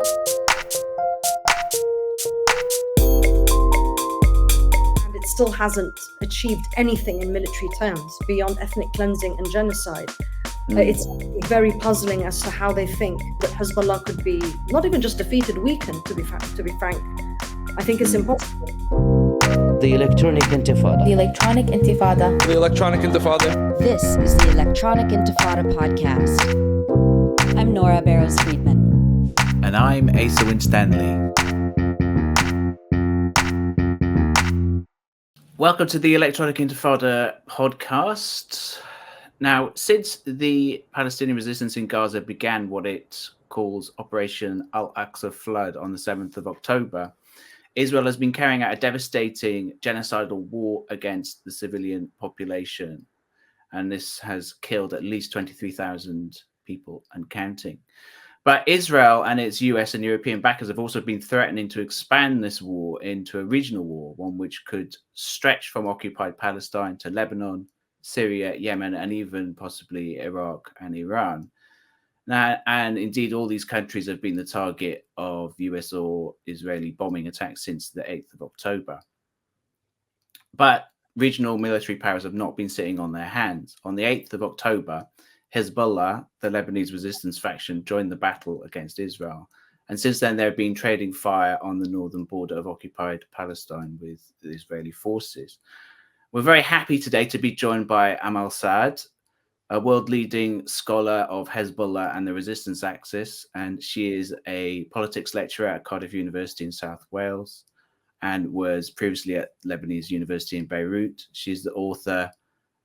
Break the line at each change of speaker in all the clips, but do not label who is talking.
And it still hasn't achieved anything in military terms beyond ethnic cleansing and genocide. It's very puzzling as to how they think that Hezbollah could be not even just defeated, weakened, to be frank. I think it's impossible.
The Electronic Intifada.
The Electronic Intifada.
The Electronic Intifada.
This is the Electronic Intifada Podcast. I'm Nora Barrows-Friedman.
And I'm Asa Winstanley. Welcome to the Electronic Intifada Podcast. Now, since the Palestinian resistance in Gaza began what it calls Operation Al-Aqsa Flood on the 7th of October, Israel has been carrying out a devastating genocidal war against the civilian population. And this has killed at least 23,000 people and counting. But Israel and its US and European backers have also been threatening to expand this war into a regional war, one which could stretch from occupied Palestine to Lebanon, Syria, Yemen, and even possibly Iraq and Iran. Now, and indeed, all these countries have been the target of US or Israeli bombing attacks since the 8th of October. But regional military powers have not been sitting on their hands. On the 8th of October, Hezbollah, the Lebanese resistance faction, joined the battle against Israel. And since then, they've been trading fire on the northern border of occupied Palestine with the Israeli forces. We're very happy today to be joined by Amal Saad, a world-leading scholar of Hezbollah and the resistance axis, and she is a politics lecturer at Cardiff University in South Wales and was previously at Lebanese University in Beirut. She's the author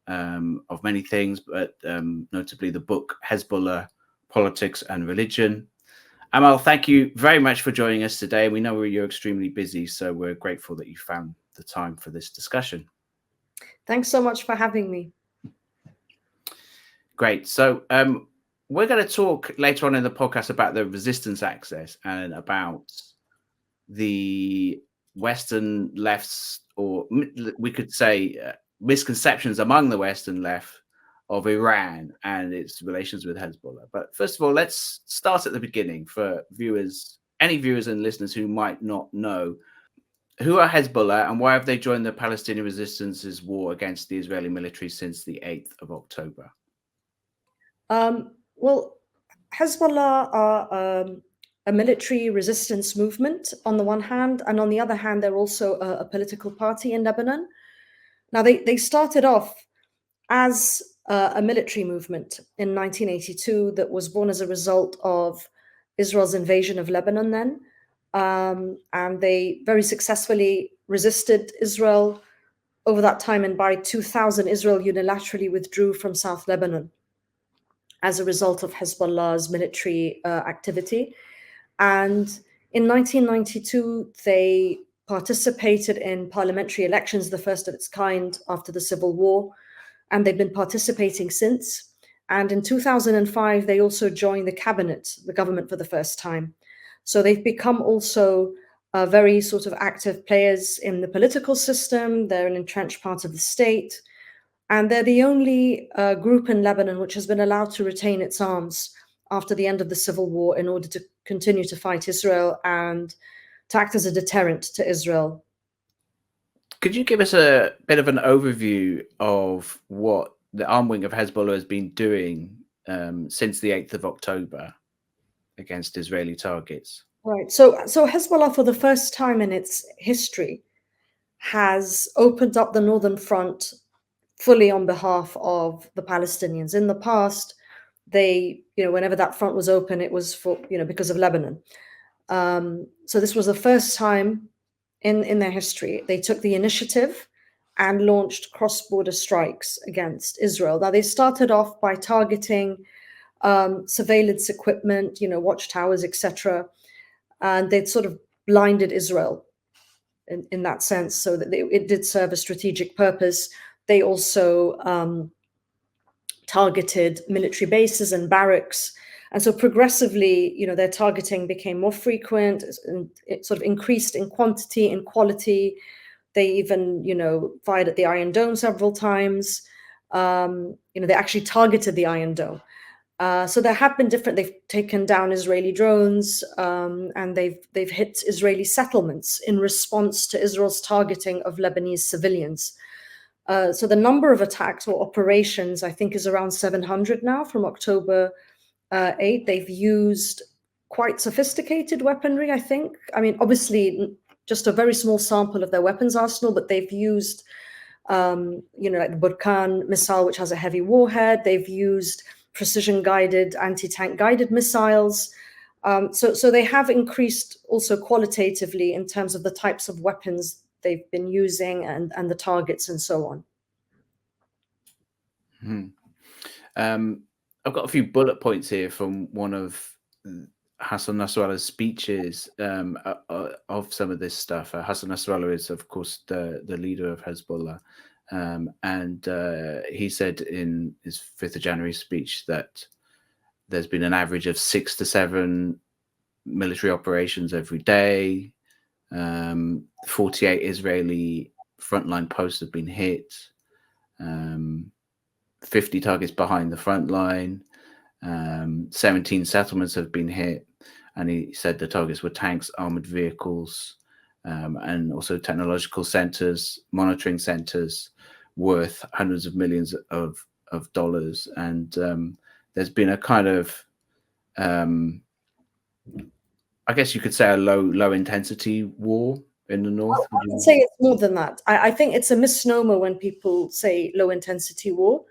of many things, but notably the book Hezbollah, Politics and Religion. Amal, thank you very much for joining us today. We know you're extremely busy, so we're grateful that you found the time for this discussion.
Thanks so much for having me.
Great. So we're going to talk later on in the podcast about the resistance axis and about the Western left's, or we could say misconceptions among the Western left of Iran and its relations with Hezbollah. But first of all, let's start at the beginning for viewers, any viewers and listeners who might not know. Who are Hezbollah and why have they joined the Palestinian resistance's war against the Israeli military since the 8th of October?
Well, Hezbollah are a military resistance movement on the one hand, and on the other hand, they're also a political party in Lebanon. Now, they started off as a military movement in 1982 that was born as a result of Israel's invasion of Lebanon then. And they very successfully resisted Israel over that time. And by 2000, Israel unilaterally withdrew from South Lebanon as a result of Hezbollah's military activity. And in 1992, they participated in parliamentary elections, the first of its kind after the Civil War. And they've been participating since. And in 2005, they also joined the cabinet, the government, for the first time. So they've become also very sort of active players in the political system. They're an entrenched part of the state. And they're the only group in Lebanon which has been allowed to retain its arms after the end of the Civil War in order to continue to fight Israel and to act as a deterrent to Israel.
Could you give us a bit of an overview of what the arm wing of Hezbollah has been doing since the 8th of October? Against Israeli targets?
Right. So Hezbollah, for the first time in its history, has opened up the northern front fully on behalf of the Palestinians. In the past, they, whenever that front was open, it was for, because of Lebanon. So this was the first time in their history they took the initiative and launched cross-border strikes against Israel. Now, they started off by targeting surveillance equipment, watchtowers, etc. And they'd sort of blinded Israel in that sense, so that it did serve a strategic purpose. They also targeted military bases and barracks. And so progressively, their targeting became more frequent, and it sort of increased in quantity and quality. They even, fired at the Iron Dome several times. They actually targeted the Iron Dome. So there have been different. They've taken down Israeli drones, and they've hit Israeli settlements in response to Israel's targeting of Lebanese civilians. So the number of attacks or operations, I think, is around 700 now from October 8. They've used quite sophisticated weaponry, I think. I mean, obviously, just a very small sample of their weapons arsenal, but they've used, like the Burkan missile, which has a heavy warhead. They've used precision-guided, anti-tank guided missiles. So they have increased also qualitatively in terms of the types of weapons they've been using and the targets and so on.
I've got a few bullet points here from one of Hassan Nasrallah's speeches of some of this stuff. Hassan Nasrallah is, of course, the leader of Hezbollah. And he said in his 5th of January speech that there's been an average of 6 to 7 military operations every day. 48 Israeli frontline posts have been hit. 50 targets behind the front line. 17 settlements have been hit. And he said the targets were tanks, armored vehicles, and also technological centers, monitoring centers worth hundreds of millions of dollars. And there's been a kind of, I guess you could say, a low intensity war in the north.
I would say it's more than that. I think it's a misnomer when people say low intensity war,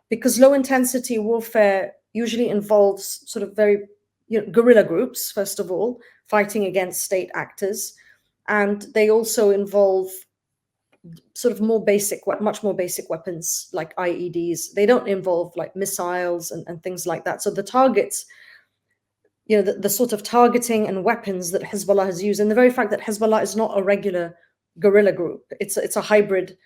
because low intensity warfare usually involves sort of very guerrilla groups, first of all, fighting against state actors. And they also involve sort of much more basic weapons like IEDs. They don't involve like missiles and things like that. So the targets, the sort of targeting and weapons that Hezbollah has used, and the very fact that Hezbollah is not a regular guerrilla group, it's a hybrid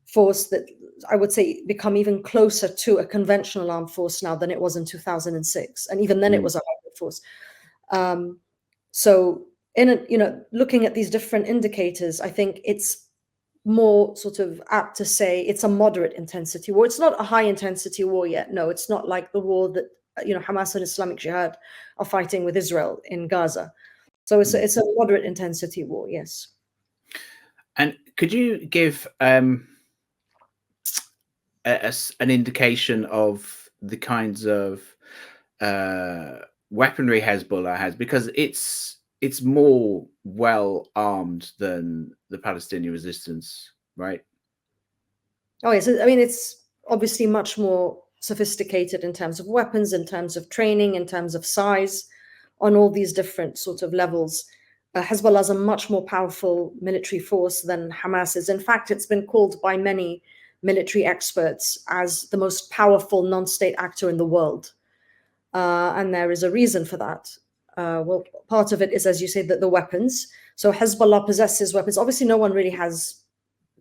force that I would say become even closer to a conventional armed force now than it was in 2006. And even then it was a hybrid force. So looking at these different indicators, I think it's more sort of apt to say it's a moderate intensity war. It's not a high intensity war yet. No, it's not like the war that Hamas and Islamic Jihad are fighting with Israel in Gaza. So it's a moderate intensity war, yes.
And could you give an indication of the kinds of weaponry Hezbollah has, because it's more well armed than the Palestinian resistance, right?
Oh yes, I mean it's obviously much more sophisticated in terms of weapons, in terms of training, in terms of size, on all these different sort of levels. Hezbollah is a much more powerful military force than Hamas is. In fact, it's been called by many military experts as the most powerful non-state actor in the world. And there is a reason for that. Well, part of it is, as you say, that the weapons. So Hezbollah possesses weapons. Obviously, no one really has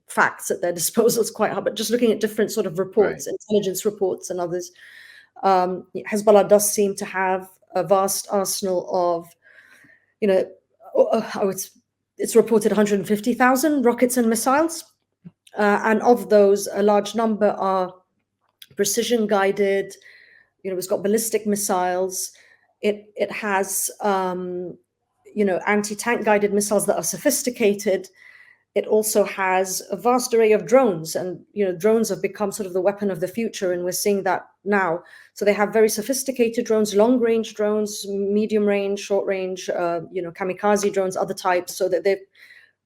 facts at their disposal. It's quite hard, but just looking at different sort of reports, right, intelligence reports and others, Hezbollah does seem to have a vast arsenal of, it's reported 150,000 rockets and missiles. And of those, a large number are precision guided. It's got ballistic missiles. It has, anti-tank guided missiles that are sophisticated. It also has a vast array of drones, and drones have become sort of the weapon of the future, and we're seeing that now. So they have very sophisticated drones, long-range drones, medium-range, short-range, kamikaze drones, other types. So that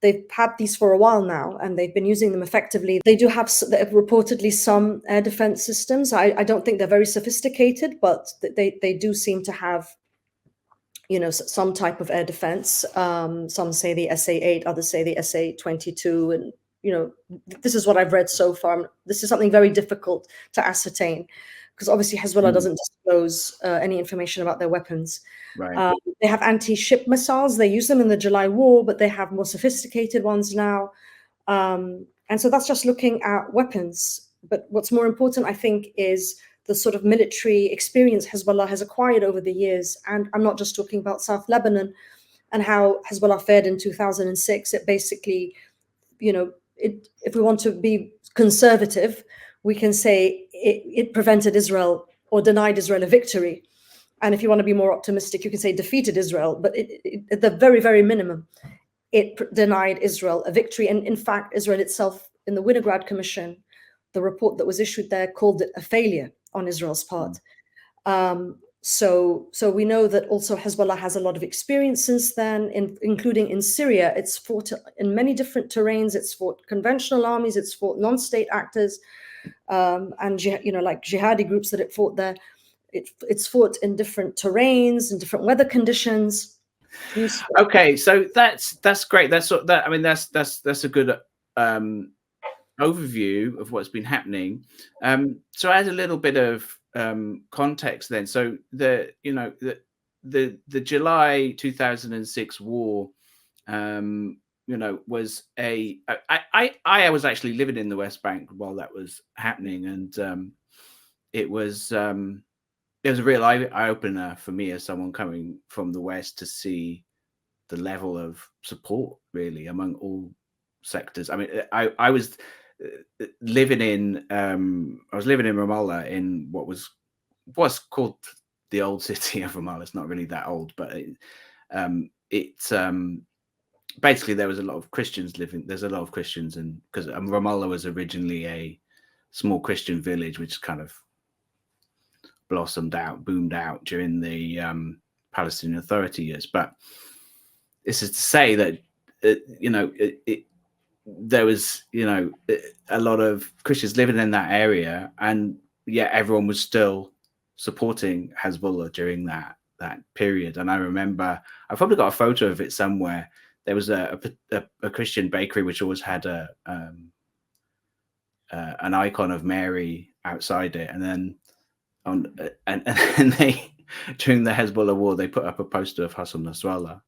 they've had these for a while now, and they've been using them effectively. They do have reportedly some air defense systems. I don't think they're very sophisticated, but they do seem to have, some type of air defense. Some say the SA-8, others say the SA-22, and this is what I've read so far. This is something very difficult to ascertain, because obviously Hezbollah doesn't disclose any information about their weapons.
Right.
They have anti-ship missiles. They use them in the July war, but they have more sophisticated ones now. And so that's just looking at weapons. But what's more important, I think, is the sort of military experience Hezbollah has acquired over the years. And I'm not just talking about South Lebanon and how Hezbollah fared in 2006. It basically, if we want to be conservative, we can say it prevented Israel or denied Israel a victory. And if you want to be more optimistic, you can say defeated Israel. But at the very, very minimum, it denied Israel a victory. And in fact, Israel itself, in the Winograd Commission, the report that was issued there called it a failure on Israel's part. So we know that also Hezbollah has a lot of experience since then, including in Syria. It's fought in many different terrains. It's fought conventional armies. It's fought non-state actors, and like jihadi groups that it fought there. It's fought in different terrains and different weather conditions.
Okay, so that's great. That's a good overview of what's been happening. So add a little bit of context then. So the July 2006 war, was I was actually living in the West Bank while that was happening, and it was a real eye opener for me as someone coming from the West to see the level of support really among all sectors. I mean, I was living in Ramallah, in what was called the old city of Ramallah. It's not really that old, but basically there was a lot of Christians living. There's a lot of Christians, and because Ramallah was originally a small Christian village, which kind of boomed out during the Palestinian Authority years. But this is to say that there was a lot of Christians living in that area, and yet everyone was still supporting Hezbollah during that period. And I remember, I've probably got a photo of it somewhere. There was a Christian bakery which always had an icon of Mary outside it, and then and they, during the Hezbollah war, they put up a poster of Hassan Nasrallah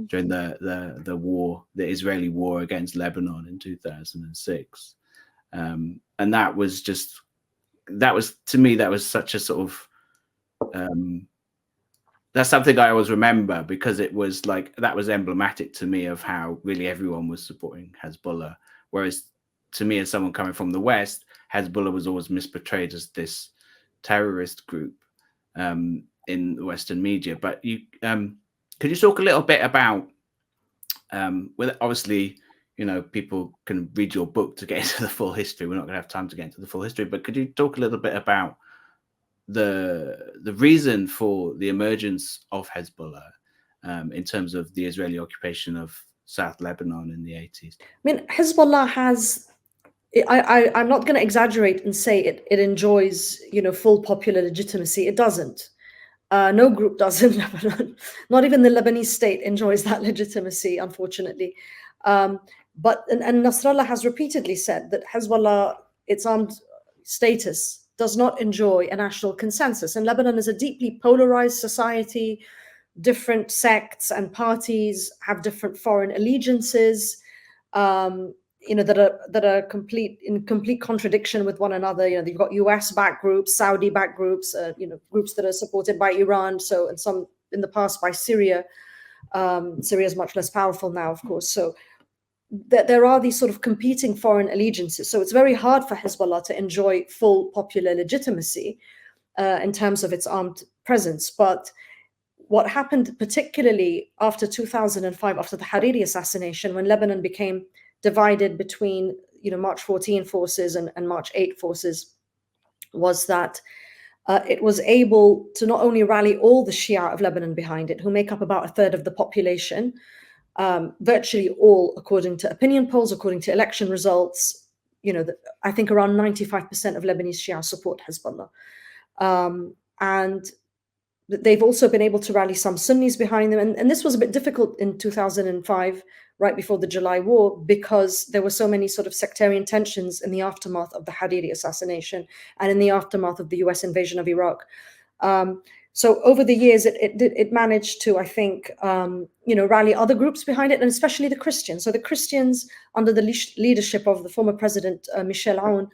during the war, the Israeli war against Lebanon in 2006, and that was to me such a sort of that's something I always remember, because it was like, that was emblematic to me of how really everyone was supporting Hezbollah, whereas to me, as someone coming from the West, Hezbollah was always misportrayed as this terrorist group in the Western media. But could you talk a little bit about, obviously, people can read your book to get into the full history. We're not going to have time to get into the full history, but could you talk a little bit about the reason for the emergence of Hezbollah in terms of the Israeli occupation of South Lebanon in the 80s?
I mean, Hezbollah has, I'm not going to exaggerate and say it enjoys, full popular legitimacy. It doesn't. No group does in Lebanon. Not even the Lebanese state enjoys that legitimacy, unfortunately. But Nasrallah has repeatedly said that Hezbollah, its armed status, does not enjoy a national consensus. And Lebanon is a deeply polarized society. Different sects and parties have different foreign allegiances, that are in complete contradiction with one another. You've got US-backed groups, Saudi-backed groups, groups that are supported by Iran. So, and some in the past by Syria. Syria is much less powerful now, of course. So there are these sort of competing foreign allegiances. So it's very hard for Hezbollah to enjoy full popular legitimacy in terms of its armed presence. But what happened particularly after 2005, after the Hariri assassination, when Lebanon became divided between March 14 forces and March 8 forces, was that it was able to not only rally all the Shia of Lebanon behind it, who make up about a third of the population, virtually all, according to opinion polls, according to election results, I think around 95% of Lebanese Shia support Hezbollah. And they've also been able to rally some Sunnis behind them. And this was a bit difficult in 2005, right before the July war, because there were so many sort of sectarian tensions in the aftermath of the Hariri assassination and in the aftermath of the US invasion of Iraq. So over the years, it managed to, I think, rally other groups behind it, and especially the Christians. So the Christians, under the leadership of the former president, Michel Aoun,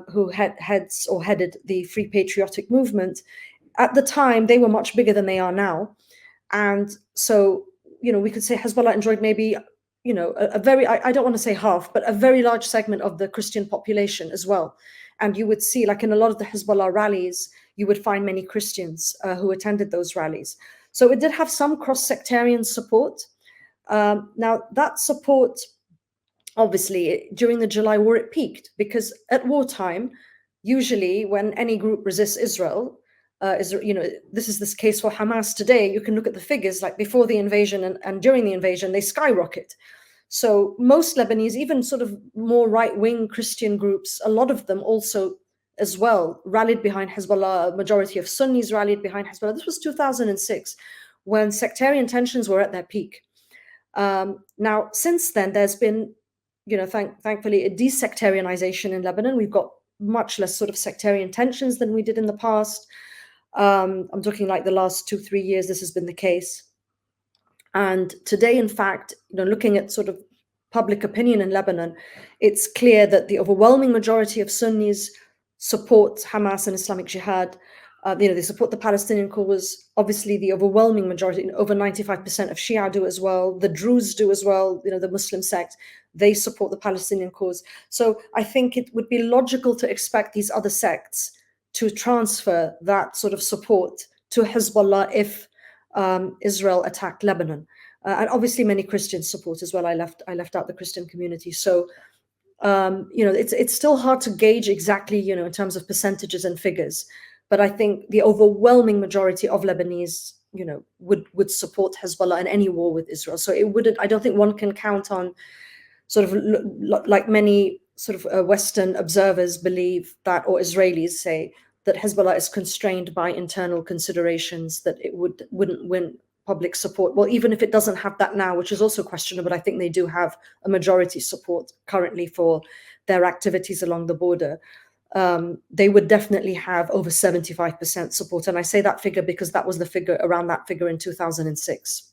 who headed the Free Patriotic Movement, at the time, they were much bigger than they are now. And so, we could say Hezbollah enjoyed maybe a very, I don't want to say half, but a very large segment of the Christian population as well. And you would see, like in a lot of the Hezbollah rallies, you would find many Christians who attended those rallies. So it did have some cross-sectarian support. Now, that support, obviously, during the July war, it peaked, because at wartime, usually when any group resists Israel, this is this case for Hamas today. You can look at the figures, like before the invasion and during the invasion, they skyrocket. So most Lebanese, even sort of more right-wing Christian groups, a lot of them also as well rallied behind Hezbollah. A majority of Sunnis rallied behind Hezbollah. This was 2006, when sectarian tensions were at their peak. Now, since then, there's been, thankfully, a desectarianization in Lebanon. We've got much less sort of sectarian tensions than we did in the past. I'm talking like the last 2-3 years, this has been the case. And today, in fact, looking at sort of public opinion in Lebanon, it's clear that the overwhelming majority of Sunnis support Hamas and Islamic Jihad. They support the Palestinian cause. Obviously, the overwhelming majority, over 95% of Shia do as well. The Druze do as well. The Muslim sect, they support the Palestinian cause. So I think it would be logical to expect these other sects to transfer that sort of support to Hezbollah if Israel attacked Lebanon. And obviously many Christians support as well. I left out the Christian community. So, it's still hard to gauge exactly, in terms of percentages and figures. But I think the overwhelming majority of Lebanese, would support Hezbollah in any war with Israel. So I don't think one can count on sort of like many sort of Western observers believe that, or Israelis say, that Hezbollah is constrained by internal considerations, that it wouldn't win public support. Well, even if it doesn't have that now, which is also questionable, I think they do have a majority support currently for their activities along the border. They would definitely have over 75% support. And I say that figure because that was the figure, around that figure in 2006.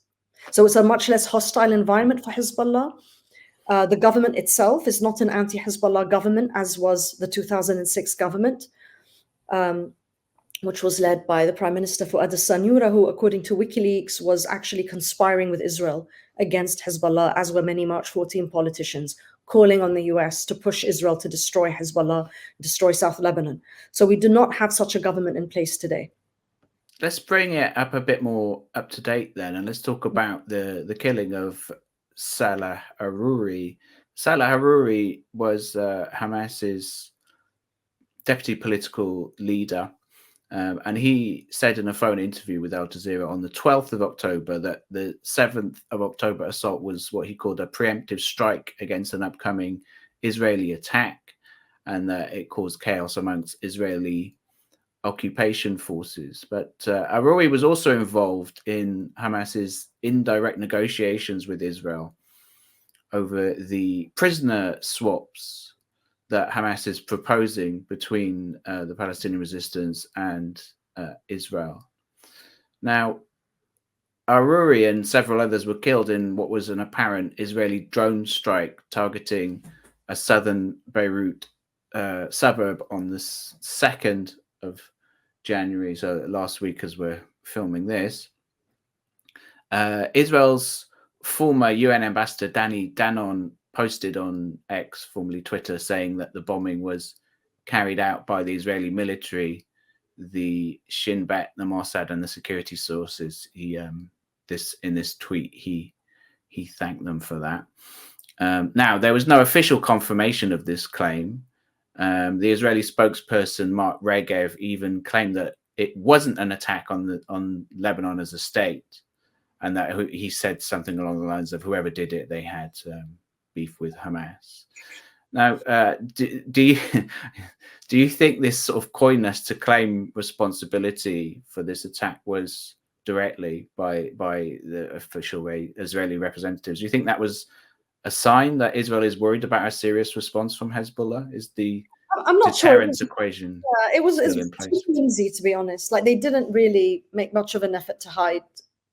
So it's a much less hostile environment for Hezbollah. The government itself is not an anti-Hezbollah government, as was the 2006 government, which was led by the Prime Minister Fuad al-Sanura, who, according to WikiLeaks, was actually conspiring with Israel against Hezbollah, as were many March 14 politicians, calling on the US to push Israel to destroy Hezbollah, destroy South Lebanon. So we do not have such a government in place today.
Let's bring it up a bit more up to date then, and let's talk about the killing of Salah Hariri. Salah Hariri was Hamas's deputy political leader, and he said in a phone interview with Al Jazeera on the 12th of October that the 7th of October assault was what he called a preemptive strike against an upcoming Israeli attack, and that it caused chaos amongst Israeli occupation forces. But Hariri was also involved in Hamas's indirect negotiations with Israel over the prisoner swaps that Hamas is proposing between the Palestinian resistance and Israel. Now, Hariri and several others were killed in what was an apparent Israeli drone strike targeting a southern Beirut suburb on the 2nd of January, so last week as we're filming this. Israel's former UN ambassador Danny Danon posted on X, formerly Twitter, saying that the bombing was carried out by the Israeli military, the Shin Bet, the Mossad, and the security sources. In this tweet, he thanked them for that. Now, there was no official confirmation of this claim. The Israeli spokesperson Mark Regev even claimed that it wasn't an attack on Lebanon as a state, and that he said something along the lines of whoever did it, they had beef with Hamas. Now, do you think this sort of coyness to claim responsibility for this attack was directly by the official Israeli representatives? Do you think that was a sign that Israel is worried about a serious response from Hezbollah? Is the
I'm not
deterrence
sure.
equation
It was
in place?
too easy, to be honest. Like, they didn't really make much of an effort to hide.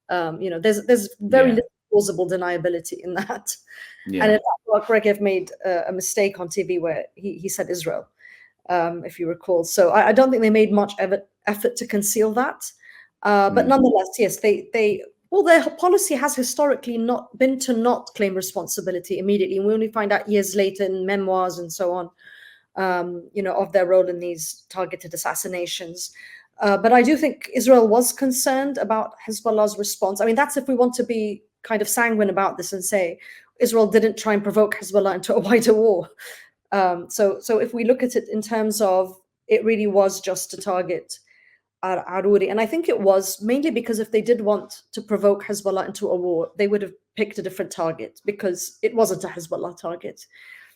There's very little plausible deniability in that.
Yeah.
And in fact, Mark Regev made a mistake on TV where he said Israel, if you recall. So I don't think they made much effort to conceal that. But nonetheless, yes, they Well, their policy has historically not been to not claim responsibility immediately. We only find out years later in memoirs and so on, of their role in these targeted assassinations. But I do think Israel was concerned about Hezbollah's response. I mean, that's if we want to be kind of sanguine about this and say Israel didn't try and provoke Hezbollah into a wider war. So if we look at it in terms of it really was just to target Aruri. And I think it was mainly because if they did want to provoke Hezbollah into a war, they would have picked a different target, because it wasn't a Hezbollah target.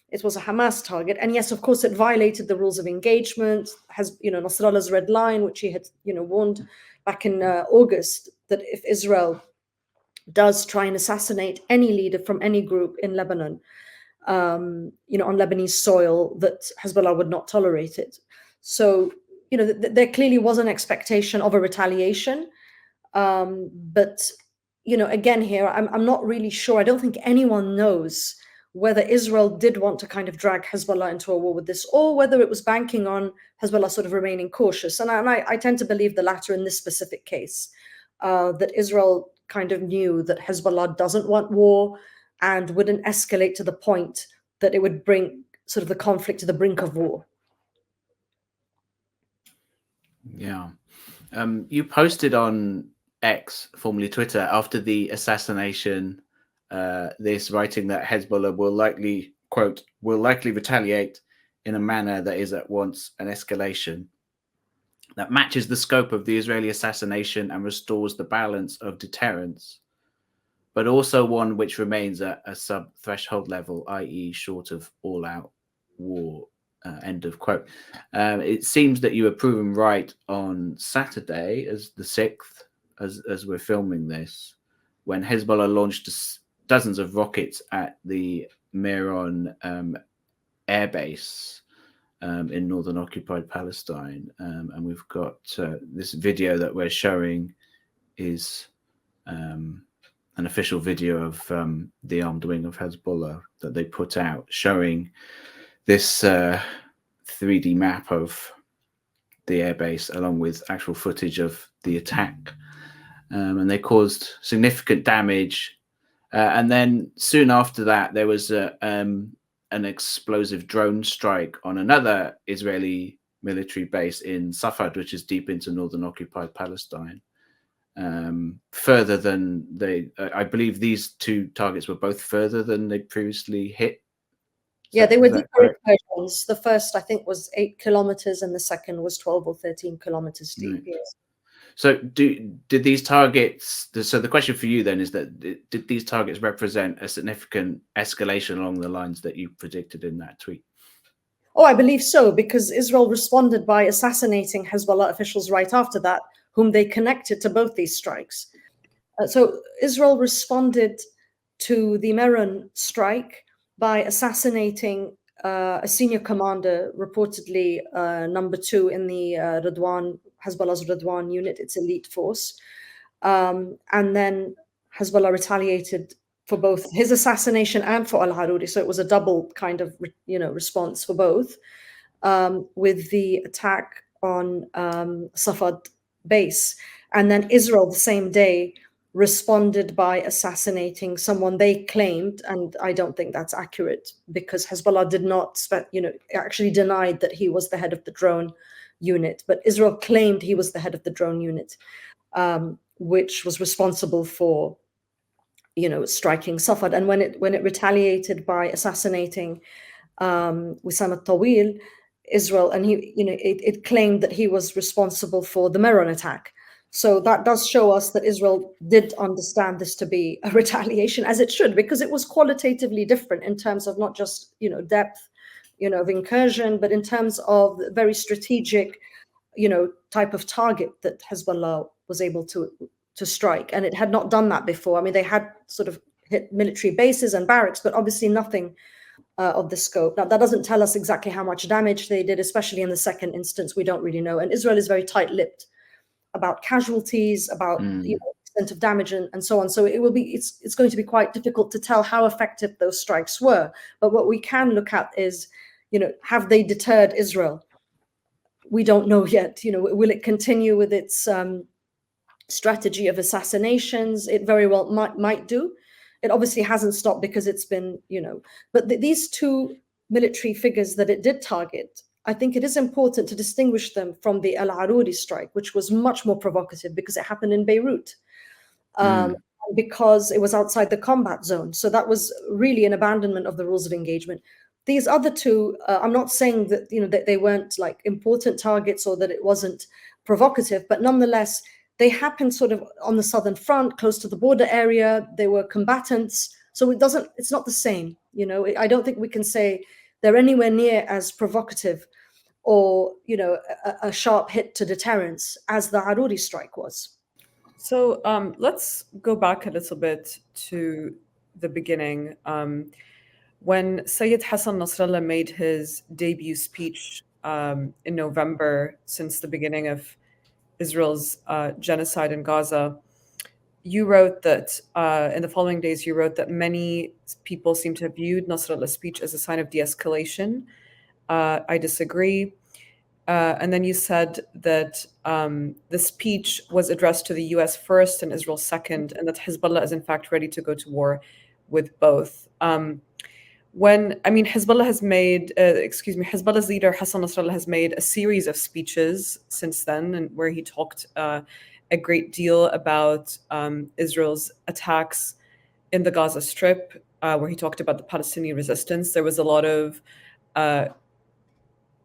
It was a Hamas target. And yes, of course, it violated the rules of engagement. Nasrallah's red line, which he had, warned back in August, that if Israel does try and assassinate any leader from any group in Lebanon, on Lebanese soil, that Hezbollah would not tolerate it. So, there clearly was an expectation of a retaliation. But, again, here, I'm not really sure. I don't think anyone knows whether Israel did want to kind of drag Hezbollah into a war with this, or whether it was banking on Hezbollah sort of remaining cautious. And I tend to believe the latter in this specific case, that Israel kind of knew that Hezbollah doesn't want war and wouldn't escalate to the point that it would bring sort of the conflict to the brink of war.
Yeah. You posted on X, formerly Twitter, after the assassination, this writing that Hezbollah will likely, quote, will likely retaliate in a manner that is at once an escalation that matches the scope of the Israeli assassination and restores the balance of deterrence, but also one which remains at a sub-threshold level, i.e. short of all-out war, end of quote. It seems that you were proven right on Saturday, as the 6th, as we're filming this, when Hezbollah launched dozens of rockets at the Meron airbase in northern occupied Palestine. And we've got this video that we're showing is an official video of the armed wing of Hezbollah that they put out, showing this 3D map of the airbase along with actual footage of the attack. And they caused significant damage. And then soon after that, there was an explosive drone strike on another Israeli military base in Safad, which is deep into northern occupied Palestine. Further than I believe these two targets were both further than they previously hit.
Yeah, they were deeper incursions. The first, I think, was 8 kilometers, and the second was 12 or 13 kilometers deep. Right. Yes.
So did these targets, so the question for you then is that did these targets represent a significant escalation along the lines that you predicted in that tweet?
Oh, I believe so, because Israel responded by assassinating Hezbollah officials right after that, whom they connected to both these strikes. So Israel responded to the Meron strike by assassinating a senior commander, reportedly number 2 in the Hezbollah's Radwan unit, its elite force. And then Hezbollah retaliated for both his assassination and for al-Haruri. So it was a double kind of, response for both, with the attack on Safad base. And then Israel the same day responded by assassinating someone they claimed, and I don't think that's accurate, because Hezbollah did not, actually denied that he was the head of the drone unit, but Israel claimed he was the head of the drone unit, which was responsible for, striking Safad. And when it retaliated by assassinating Wissam al-Tawil, Israel, and it claimed that he was responsible for the Meron attack. So that does show us that Israel did understand this to be a retaliation, as it should, because it was qualitatively different in terms of not just, depth, of incursion, but in terms of the very strategic, type of target that Hezbollah was able to strike. And it had not done that before. I mean, they had sort of hit military bases and barracks, but obviously nothing of the scope. Now, that doesn't tell us exactly how much damage they did, especially in the second instance. We don't really know. And Israel is very tight-lipped about casualties, about extent of damage and so on. So it's going to be quite difficult to tell how effective those strikes were. But what we can look at is, have they deterred Israel? We don't know yet. Will it continue with its strategy of assassinations. It very well might do. It obviously hasn't stopped because it's been, but these two military figures that it did target, I think it is important to distinguish them from the Al-Aruri strike, which was much more provocative because it happened in Beirut, because it was outside the combat zone. So that was really an abandonment of the rules of engagement. These other two, I'm not saying that, that they weren't like important targets or that it wasn't provocative, but nonetheless, they happened sort of on the southern front, close to the border area. They were combatants. So it's not the same. I don't think we can say they're anywhere near as provocative or, a sharp hit to deterrence as the Aruri strike was.
So let's go back a little bit to the beginning. When Sayyid Hassan Nasrallah made his debut speech in November, since the beginning of Israel's genocide in Gaza, you wrote that in the following days, you wrote that many people seem to have viewed Nasrallah's speech as a sign of de-escalation. I disagree. And then you said that the speech was addressed to the US first and Israel second, and that Hezbollah is in fact ready to go to war with both. Hezbollah has made, Hezbollah's leader Hassan Nasrallah has made a series of speeches since then, and where he talked a great deal about Israel's attacks in the Gaza Strip, where he talked about the Palestinian resistance. There was a lot of,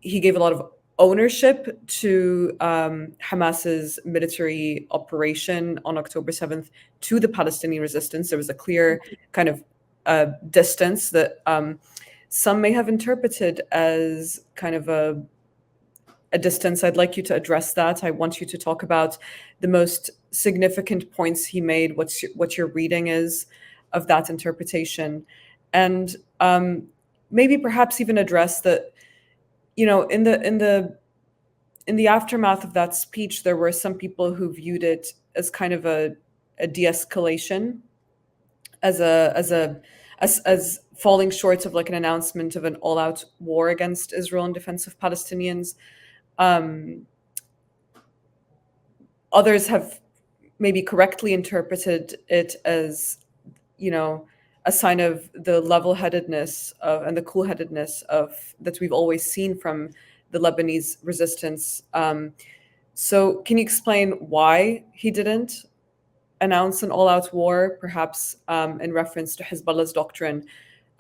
he gave a lot of ownership to Hamas's military operation on October 7th to the Palestinian resistance. There was a clear kind of distance that some may have interpreted as kind of a distance. I'd like you to address that. I want you to talk about the most significant points he made, what your reading is of that interpretation, and maybe perhaps even address that, in the aftermath of that speech, there were some people who viewed it as kind of a de-escalation, as falling short of like an announcement of an all-out war against Israel in defense of Palestinians. Others have maybe correctly interpreted it as, a sign of the level-headedness and the cool-headedness that we've always seen from the Lebanese resistance. So can you explain why he didn't announce an all-out war, perhaps in reference to Hezbollah's doctrine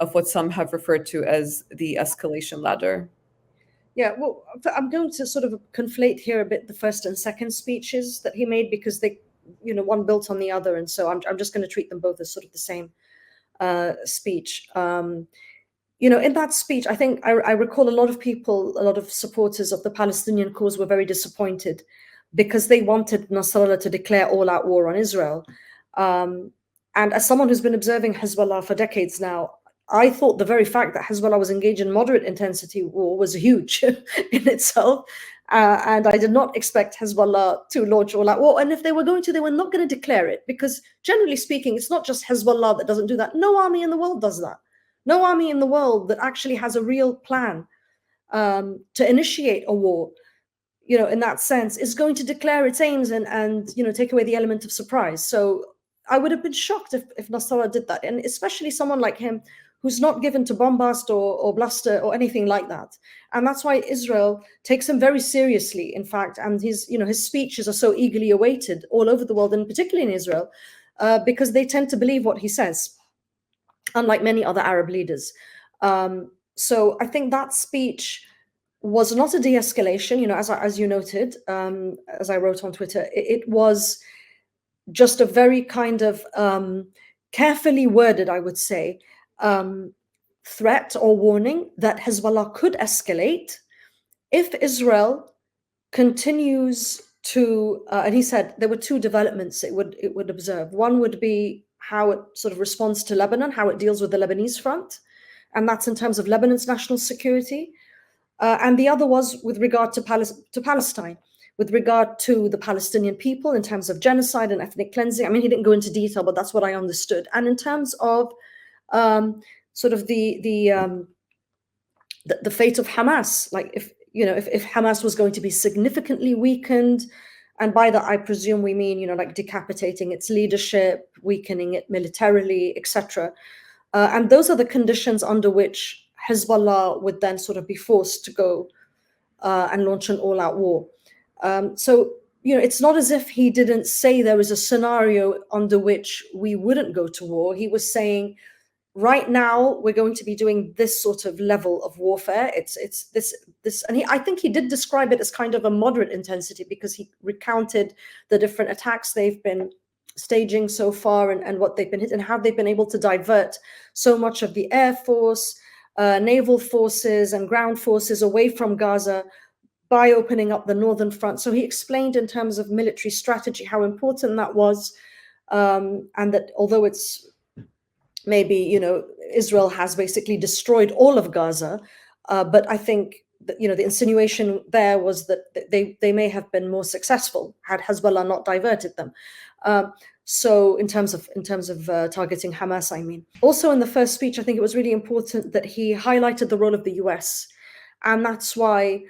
of what some have referred to as the escalation ladder?
Yeah, well, I'm going to sort of conflate here a bit the first and second speeches that he made, because they, one built on the other. And so I'm just going to treat them both as sort of the same speech. In that speech, I think I recall a lot of people, a lot of supporters of the Palestinian cause were very disappointed because they wanted Nasrallah to declare all-out war on Israel. And as someone who's been observing Hezbollah for decades now, I thought the very fact that Hezbollah was engaged in moderate intensity war was huge in itself. And I did not expect Hezbollah to launch all-out war. And if they were going to, they were not going to declare it, because generally speaking, it's not just Hezbollah that doesn't do that. No army in the world does that. No army in the world that actually has a real plan to initiate a war, in that sense, is going to declare its aims and take away the element of surprise. So I would have been shocked if Nasrallah did that, and especially someone like him who's not given to bombast or bluster or anything like that. And that's why Israel takes him very seriously, in fact, and his speeches are so eagerly awaited all over the world, and particularly in Israel, because they tend to believe what he says, unlike many other Arab leaders. So I think that speech was not a de-escalation, as you noted, as I wrote on Twitter. It was just a very kind of carefully worded, I would say, threat or warning that Hezbollah could escalate if Israel continues to, and he said there were two developments it would observe. One would be how it sort of responds to Lebanon, how it deals with the Lebanese front, and that's in terms of Lebanon's national security. And the other was with regard to Palestine, with regard to the Palestinian people in terms of genocide and ethnic cleansing. I mean, he didn't go into detail, but that's what I understood. And in terms of sort of the fate of Hamas, like if Hamas was going to be significantly weakened And by that, I presume we mean, like decapitating its leadership, weakening it militarily, etc. And those are the conditions under which Hezbollah would then sort of be forced to go and launch an all-out war. So, it's not as if he didn't say there is a scenario under which we wouldn't go to war. He was saying, right now we're going to be doing this sort of level of warfare. It's this, and I think he did describe it as kind of a moderate intensity, because he recounted the different attacks they've been staging so far, and what they've been hit, and how they've been able to divert so much of the air force, naval forces, and ground forces away from Gaza by opening up the northern front. So he explained in terms of military strategy how important that was, and that although it's maybe, Israel has basically destroyed all of Gaza, but I think that, the insinuation there was that they may have been more successful had Hezbollah not diverted them. So in terms of targeting Hamas, I mean. Also in the first speech, I think it was really important that he highlighted the role of the US. And that's why,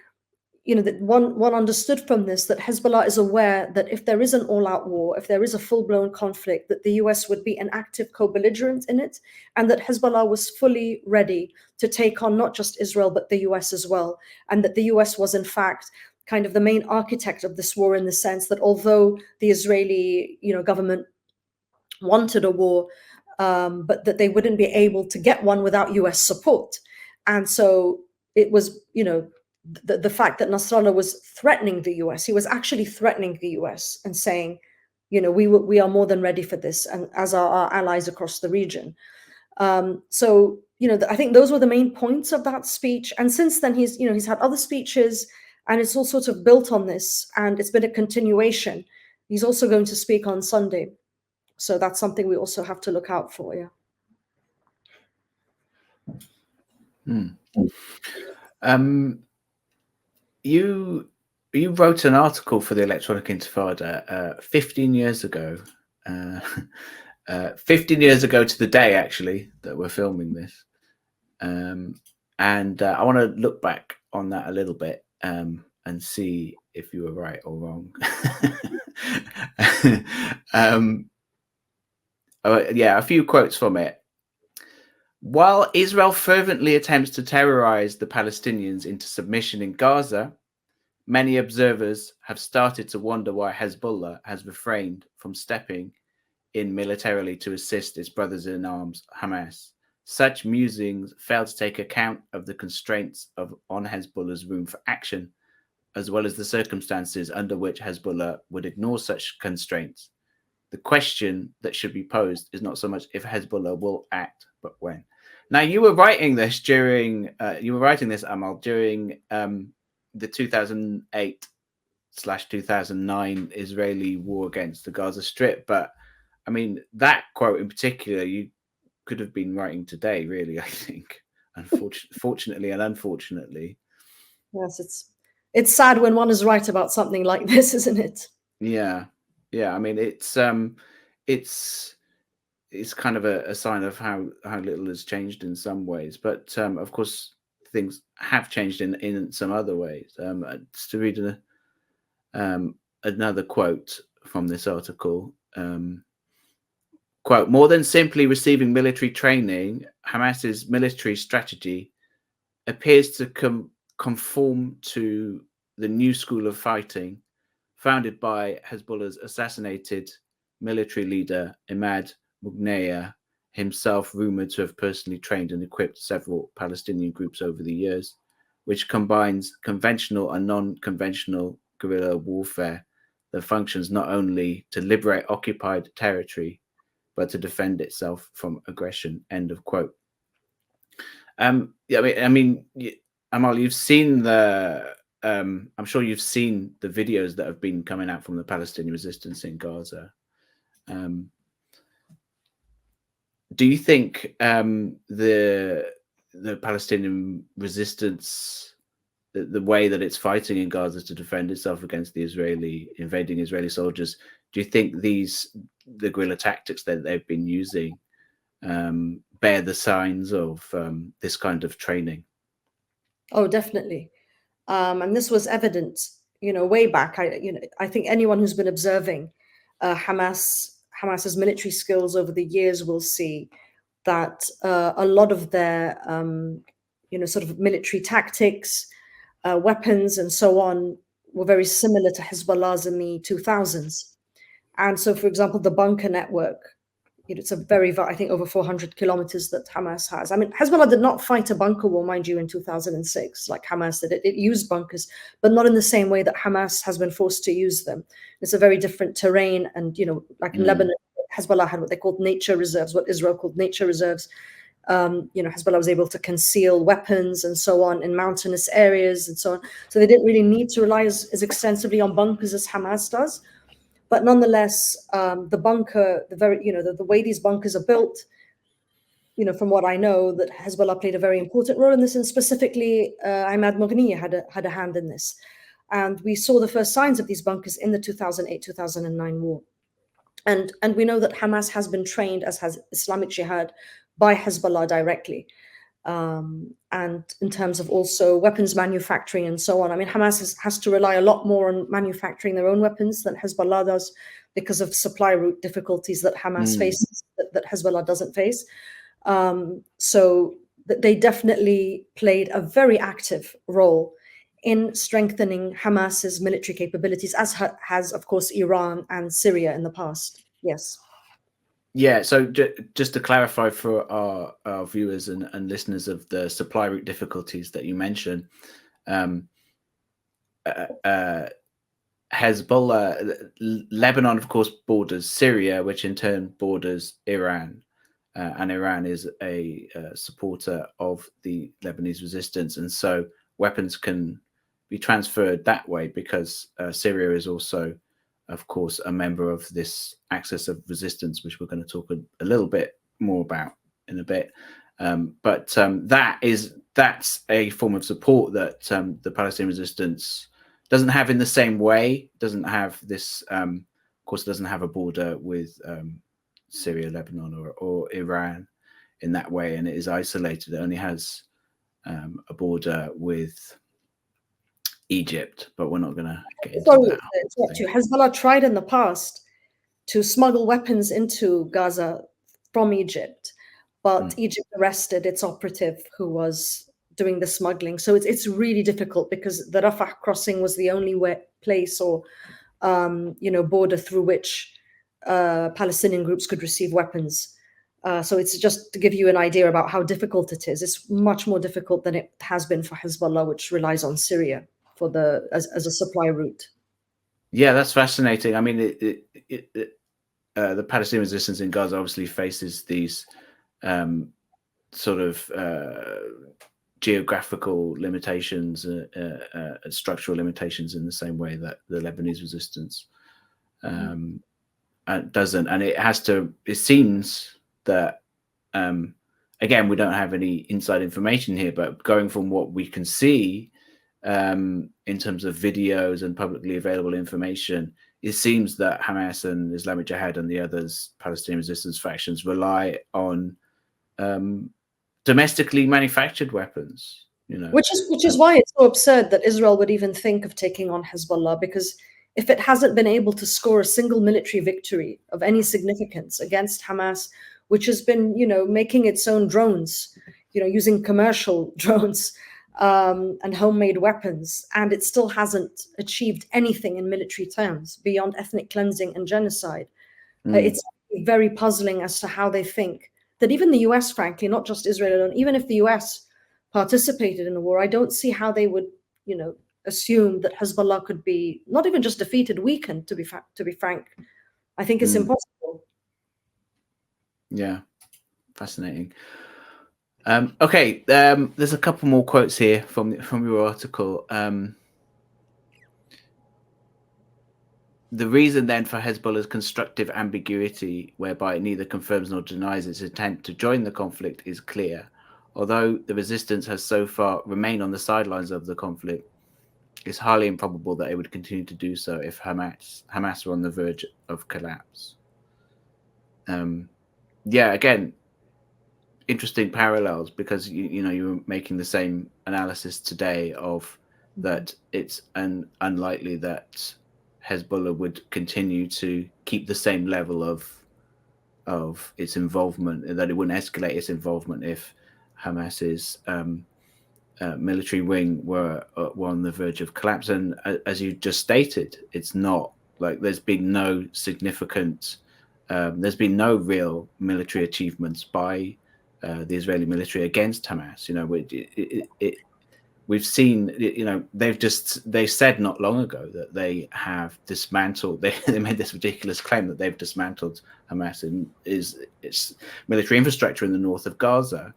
that one understood from this that Hezbollah is aware that if there is an all-out war, if there is a full-blown conflict, that the US would be an active co-belligerent in it, and that Hezbollah was fully ready to take on not just Israel, but the US as well. And that the US was, in fact, kind of the main architect of this war, in the sense that although the Israeli, government wanted a war, but that they wouldn't be able to get one without US support. And so it was, the fact that Nasrallah was threatening the US, he was actually threatening the US and saying, we are more than ready for this, and as are our allies across the region. So, I think those were the main points of that speech. And since then, he's had other speeches, and it's all sort of built on this, and it's been a continuation. He's also going to speak on Sunday. So that's something we also have to look out for, yeah.
You wrote an article for the Electronic Intifada 15 years ago. 15 years ago to the day, actually, that we're filming this. And I want to look back on that a little bit and see if you were right or wrong. Yeah, a few quotes from it. While Israel fervently attempts to terrorize the Palestinians into submission in Gaza, many observers have started to wonder why Hezbollah has refrained from stepping in militarily to assist its brothers in arms, Hamas. Such musings fail to take account of the constraints on Hezbollah's room for action, as well as the circumstances under which Hezbollah would ignore such constraints. The question that should be posed is not so much if Hezbollah will act, but when. Now, you were writing this, Amal, during the 2008/2009 Israeli war against the Gaza Strip. But I mean, that quote in particular, you could have been writing today, really, I think, fortunately and unfortunately.
Yes, it's sad when one is right about something like this, isn't it?
Yeah. I mean, it's kind of a sign of how little has changed in some ways, but of course things have changed in some other ways. Just to read another quote from this article. Quote, more than simply receiving military training, Hamas's military strategy appears to conform to the new school of fighting founded by Hezbollah's assassinated military leader, Imad Mughniyeh, himself rumored to have personally trained and equipped several Palestinian groups over the years, which combines conventional and non-conventional guerrilla warfare that functions not only to liberate occupied territory, but to defend itself from aggression. End of quote. Yeah, I mean, Amal, you've seen I'm sure you've seen the videos that have been coming out from the Palestinian resistance in Gaza. Do you think the Palestinian resistance, the way that it's fighting in Gaza to defend itself against the invading Israeli soldiers, do you think the guerrilla tactics that they've been using bear the signs of this kind of training?
Oh, definitely. And this was evident way back, I think anyone who's been observing Hamas's military skills over the years will see that a lot of their sort of military tactics, weapons, and so on were very similar to Hezbollah's in the 2000s. And so, for example, the bunker network, it's a I think over 400 kilometers that Hamas has. I mean, Hezbollah did not fight a bunker war, mind you, in 2006, like Hamas did. It used bunkers, but not in the same way that Hamas has been forced to use them. It's a very different terrain. And, like in Lebanon, Hezbollah had what they called nature reserves, what Israel called nature reserves. Hezbollah was able to conceal weapons and so on in mountainous areas and so on. So they didn't really need to rely as extensively on bunkers as Hamas does. But nonetheless, the bunker, the way these bunkers are built, from what I know, that Hezbollah played a very important role in this, and specifically, Ahmad Mughniya had a hand in this. And we saw the first signs of these bunkers in the 2008-2009 war. And we know that Hamas has been trained, as has Islamic Jihad, by Hezbollah directly. And in terms of also weapons manufacturing and so on. I mean, Hamas has to rely a lot more on manufacturing their own weapons than Hezbollah does because of supply route difficulties that Hamas faces, that Hezbollah doesn't face. So they definitely played a very active role in strengthening Hamas's military capabilities, as has, of course, Iran and Syria in the past. Yes.
Yeah, so just to clarify for our viewers and listeners of the supply route difficulties that you mentioned, Hezbollah, Lebanon, of course, borders Syria, which in turn borders Iran, and Iran is a supporter of the Lebanese resistance, and so weapons can be transferred that way because Syria is also, of course, a member of this axis of resistance, which we're going to talk a little bit more about in a bit. But that's a form of support that the Palestinian resistance doesn't have in the same way. Doesn't have this, of course, doesn't have a border with Syria, Lebanon, or Iran in that way, and it is isolated. It only has a border with Egypt, but we're not going to get into that.
Hezbollah tried in the past to smuggle weapons into Gaza from Egypt, but Egypt arrested its operative who was doing the smuggling. So it's really difficult because the Rafah crossing was the only place or border through which Palestinian groups could receive weapons. So it's just to give you an idea about how difficult it is. It's much more difficult than it has been for Hezbollah, which relies on Syria as a supply route.
Yeah, that's fascinating. I mean, the Palestinian resistance in Gaza obviously faces these sort of geographical limitations, structural limitations, in the same way that the Lebanese resistance doesn't. And it seems that, again, we don't have any inside information here, but going from what we can see, in terms of videos and publicly available information, it seems that Hamas and Islamic Jihad and the others Palestinian resistance factions rely on domestically manufactured weapons.
Which is why it's so absurd that Israel would even think of taking on Hezbollah, because if it hasn't been able to score a single military victory of any significance against Hamas, which has been, making its own drones, using commercial drones, and homemade weapons, and it still hasn't achieved anything in military terms beyond ethnic cleansing and genocide. It's very puzzling as to how they think that even the US, frankly, not just Israel alone, even if the US participated in the war, I don't see how they would, assume that Hezbollah could be not even just defeated, weakened, to be frank. I think it's impossible.
Yeah, fascinating. Okay, there's a couple more quotes here from your article. The reason then for Hezbollah's constructive ambiguity, whereby it neither confirms nor denies its intent to join the conflict, is clear. Although the resistance has so far remained on the sidelines of the conflict, it's highly improbable that it would continue to do so if Hamas were on the verge of collapse. Yeah, again, interesting parallels, because you were making the same analysis today of that it's unlikely that Hezbollah would continue to keep the same level of its involvement, that it wouldn't escalate its involvement if Hamas's military wing were on the verge of collapse. And as you just stated, it's not like there's been no significant, there's been no real military achievements by the Israeli military against Hamas. We've seen, they said not long ago that they have dismantled, they made this ridiculous claim that they've dismantled Hamas and its military infrastructure in the north of Gaza.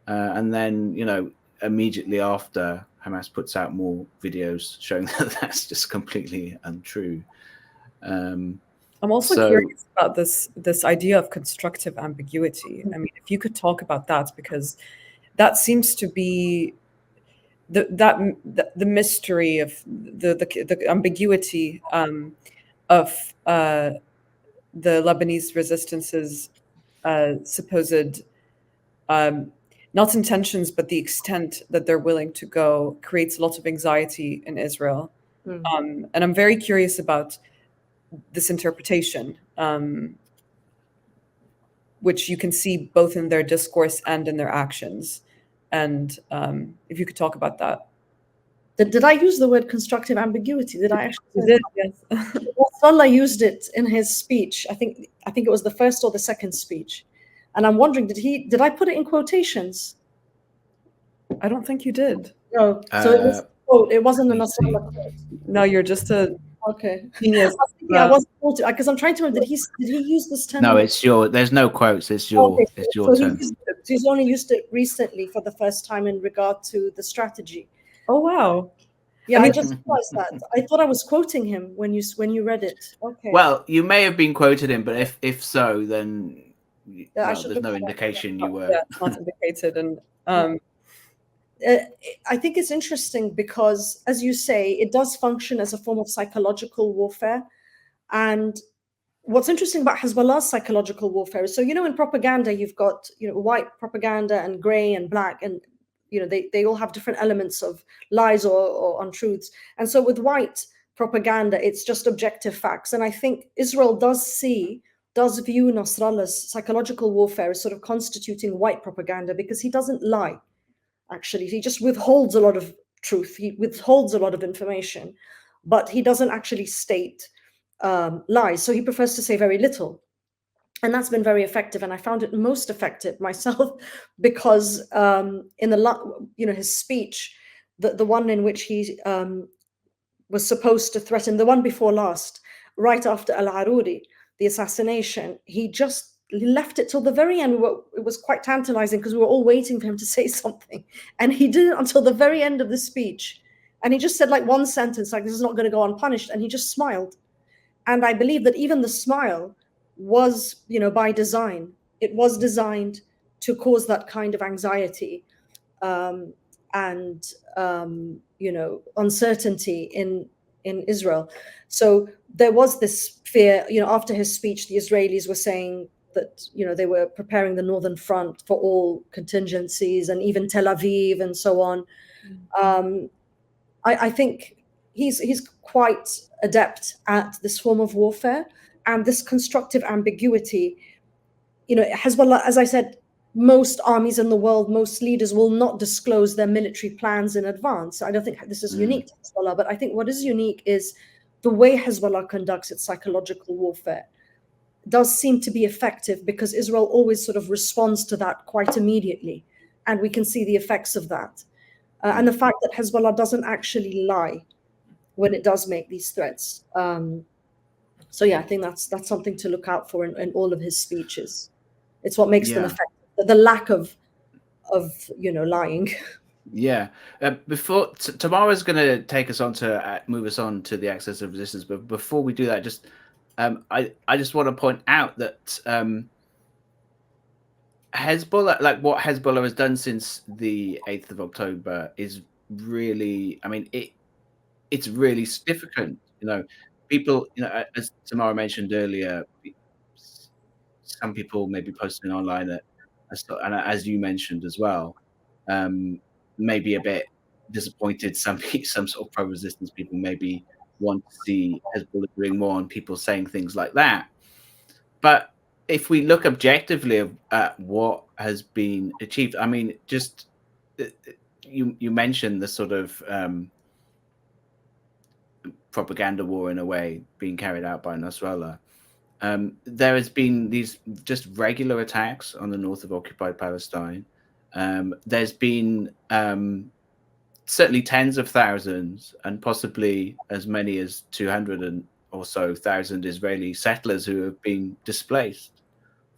And then, immediately after, Hamas puts out more videos showing that that's just completely untrue.
I'm also curious about this idea of constructive ambiguity. I mean, if you could talk about that, because that seems to be the mystery of the ambiguity of the Lebanese resistance's supposed not intentions, but the extent that they're willing to go creates a lot of anxiety in Israel. And I'm very curious about this interpretation, which you can see both in their discourse and in their actions. And if you could talk about that.
Did I use the word constructive ambiguity? Did I actually?
You did, yes.
Nasrallah used it in his speech. I think it was the first or the second speech. And I'm wondering, did I put it in quotations?
I don't think you did.
No. So it was a quote. It wasn't a Nasrallah quote.
No, you're just a genius.
I wasn't quoted because I'm trying to remember. Did he use this term?
No, it's your. There's no quotes. It's your.
Okay.
It's your
So
turn.
He's only used it recently for the first time in regard to the strategy.
Oh wow!
Yeah, I just realized that. I thought I was quoting him when you read it. Okay.
Well, you may have been quoted him, but if so, then there's
look
no
at that.
indication you were.
Yeah, it's not indicated, and
I think it's interesting because, as you say, it does function as a form of psychological warfare. And what's interesting about Hezbollah's psychological warfare is, so, in propaganda, you've got, white propaganda and gray and black, and, they all have different elements of lies or untruths. And so with white propaganda, it's just objective facts. And I think Israel does view Nasrallah's psychological warfare as sort of constituting white propaganda, because he doesn't lie. Actually, he just withholds a lot of truth. He withholds a lot of information, but he doesn't actually state lies. So he prefers to say very little. And that's been very effective. And I found it most effective myself because in his speech, the one in which he was supposed to threaten, the one before last, right after Al-Aruri, the assassination, he left it till the very end. It was quite tantalizing because we were all waiting for him to say something. And he didn't until the very end of the speech. And he just said like one sentence, like, this is not going to go unpunished. And he just smiled. And I believe that even the smile was, by design. It was designed to cause that kind of anxiety and uncertainty in Israel. So there was this fear, after his speech, the Israelis were saying that, they were preparing the Northern Front for all contingencies, and even Tel Aviv and so on. I think he's quite adept at this form of warfare and this constructive ambiguity. Hezbollah, as I said, most armies in the world, most leaders will not disclose their military plans in advance. I don't think this is unique to Hezbollah, but I think what is unique is the way Hezbollah conducts its psychological warfare does seem to be effective, because Israel always sort of responds to that quite immediately. And we can see the effects of that. And the fact that Hezbollah doesn't actually lie when it does make these threats. So yeah, I think that's something to look out for in all of his speeches. It's what makes them effective. The lack of lying.
Yeah. Before Tamara's going to take us on to move us on to the axis of resistance, but before we do that, just I just want to point out that Hezbollah, like what Hezbollah has done since the 8th of October, is really, it's really significant. People, as Tamara mentioned earlier, some people may be posting online and as you mentioned as well, maybe a bit disappointed. Some sort of pro-resistance people maybe want to see Hezbollah doing more, and people saying things like that. But if we look objectively at what has been achieved, I mean, just you mentioned the sort of propaganda war in a way being carried out by Nasrallah. There has been these just regular attacks on the north of occupied Palestine. There's been certainly tens of thousands and possibly as many as 200 or so thousand Israeli settlers who have been displaced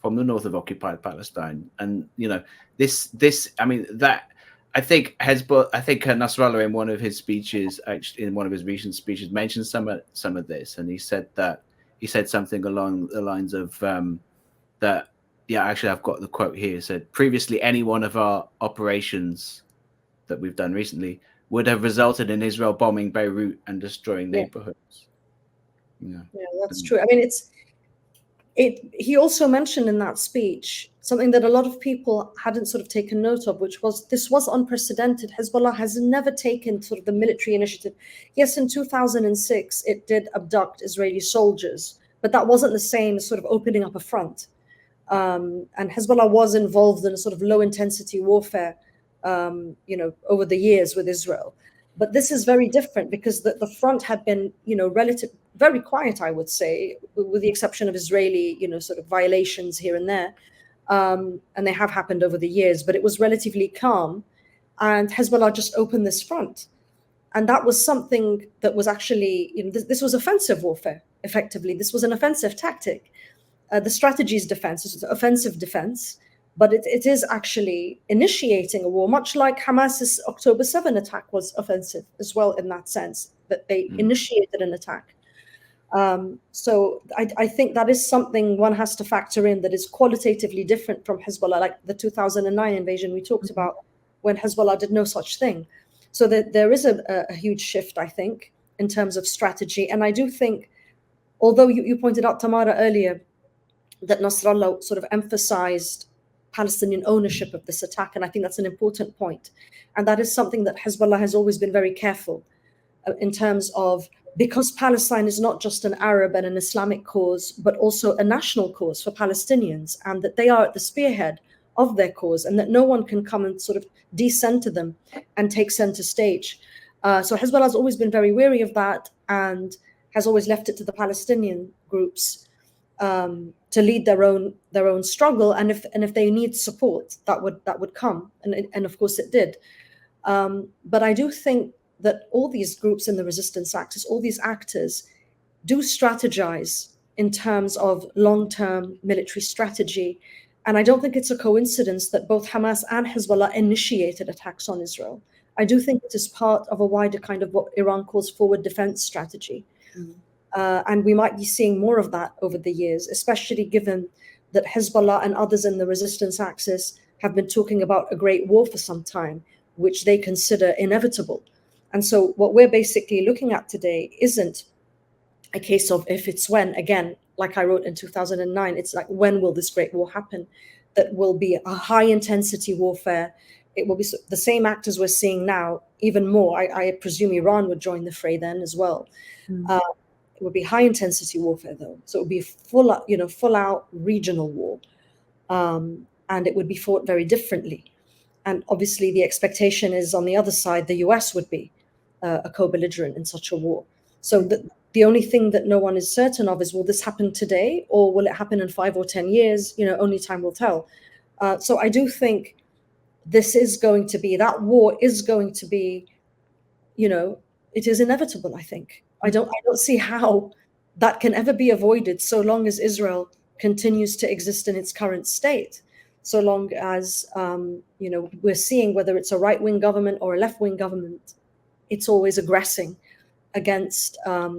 from the north of occupied Palestine. And I mean, that I think Nasrallah in one of his speeches, actually in one of his recent speeches, mentioned some of this, and he said something along the lines of that. Yeah, actually, I've got the quote here. It said, "Previously, any one of our operations that we've done recently would have resulted in Israel bombing Beirut and destroying neighborhoods." Yeah,
that's true. I mean, he also mentioned in that speech something that a lot of people hadn't sort of taken note of, which was this was unprecedented. Hezbollah has never taken sort of the military initiative. Yes, in 2006, it did abduct Israeli soldiers, but that wasn't the same as sort of opening up a front. And Hezbollah was involved in a sort of low-intensity warfare, over the years with Israel. But this is very different because the front had been, very quiet, I would say, with the exception of Israeli, sort of violations here and there. And they have happened over the years, but it was relatively calm. And Hezbollah just opened this front. And that was something that was actually, this was offensive warfare, effectively. This was an offensive tactic. The strategy is defense, it's offensive defense, but it is actually initiating a war, much like Hamas's October 7 attack was offensive as well, in that sense, that they initiated an attack. So I think that is something one has to factor in that is qualitatively different from Hezbollah, like the 2009 invasion we talked about, when Hezbollah did no such thing. So there is a huge shift, I think, in terms of strategy. And I do think, although you pointed out, Tamara, earlier, that Nasrallah sort of emphasized Palestinian ownership of this attack. And I think that's an important point. And that is something that Hezbollah has always been very careful in terms of, because Palestine is not just an Arab and an Islamic cause, but also a national cause for Palestinians, and that they are at the spearhead of their cause, and that no one can come and sort of decenter them and take center stage. So Hezbollah has always been very wary of that and has always left it to the Palestinian groups to lead their own struggle, and if they need support, that would come, and of course it did. But I do think that all these groups in the resistance axis, all these actors, do strategize in terms of long-term military strategy, and I don't think it's a coincidence that both Hamas and Hezbollah initiated attacks on Israel. I do think it is part of a wider kind of what Iran calls forward defense strategy. And we might be seeing more of that over the years, especially given that Hezbollah and others in the resistance axis have been talking about a great war for some time, which they consider inevitable. And so what we're basically looking at today isn't a case of if, it's when. Again, like I wrote in 2009, it's like, when will this great war happen? That will be a high intensity warfare. It will be the same actors we're seeing now, even more. I presume Iran would join the fray then as well. It would be high intensity warfare though. So it would be full out regional war. And it would be fought very differently. And obviously the expectation is on the other side, the US would be a co-belligerent in such a war. So the only thing that no one is certain of is, will this happen today, or will it happen in 5 or 10 years? Only time will tell. So I do think this is going to be, that war is going to be, it is inevitable, I think. I don't see how that can ever be avoided so long as Israel continues to exist in its current state. So long as, we're seeing, whether it's a right-wing government or a left-wing government, it's always aggressing against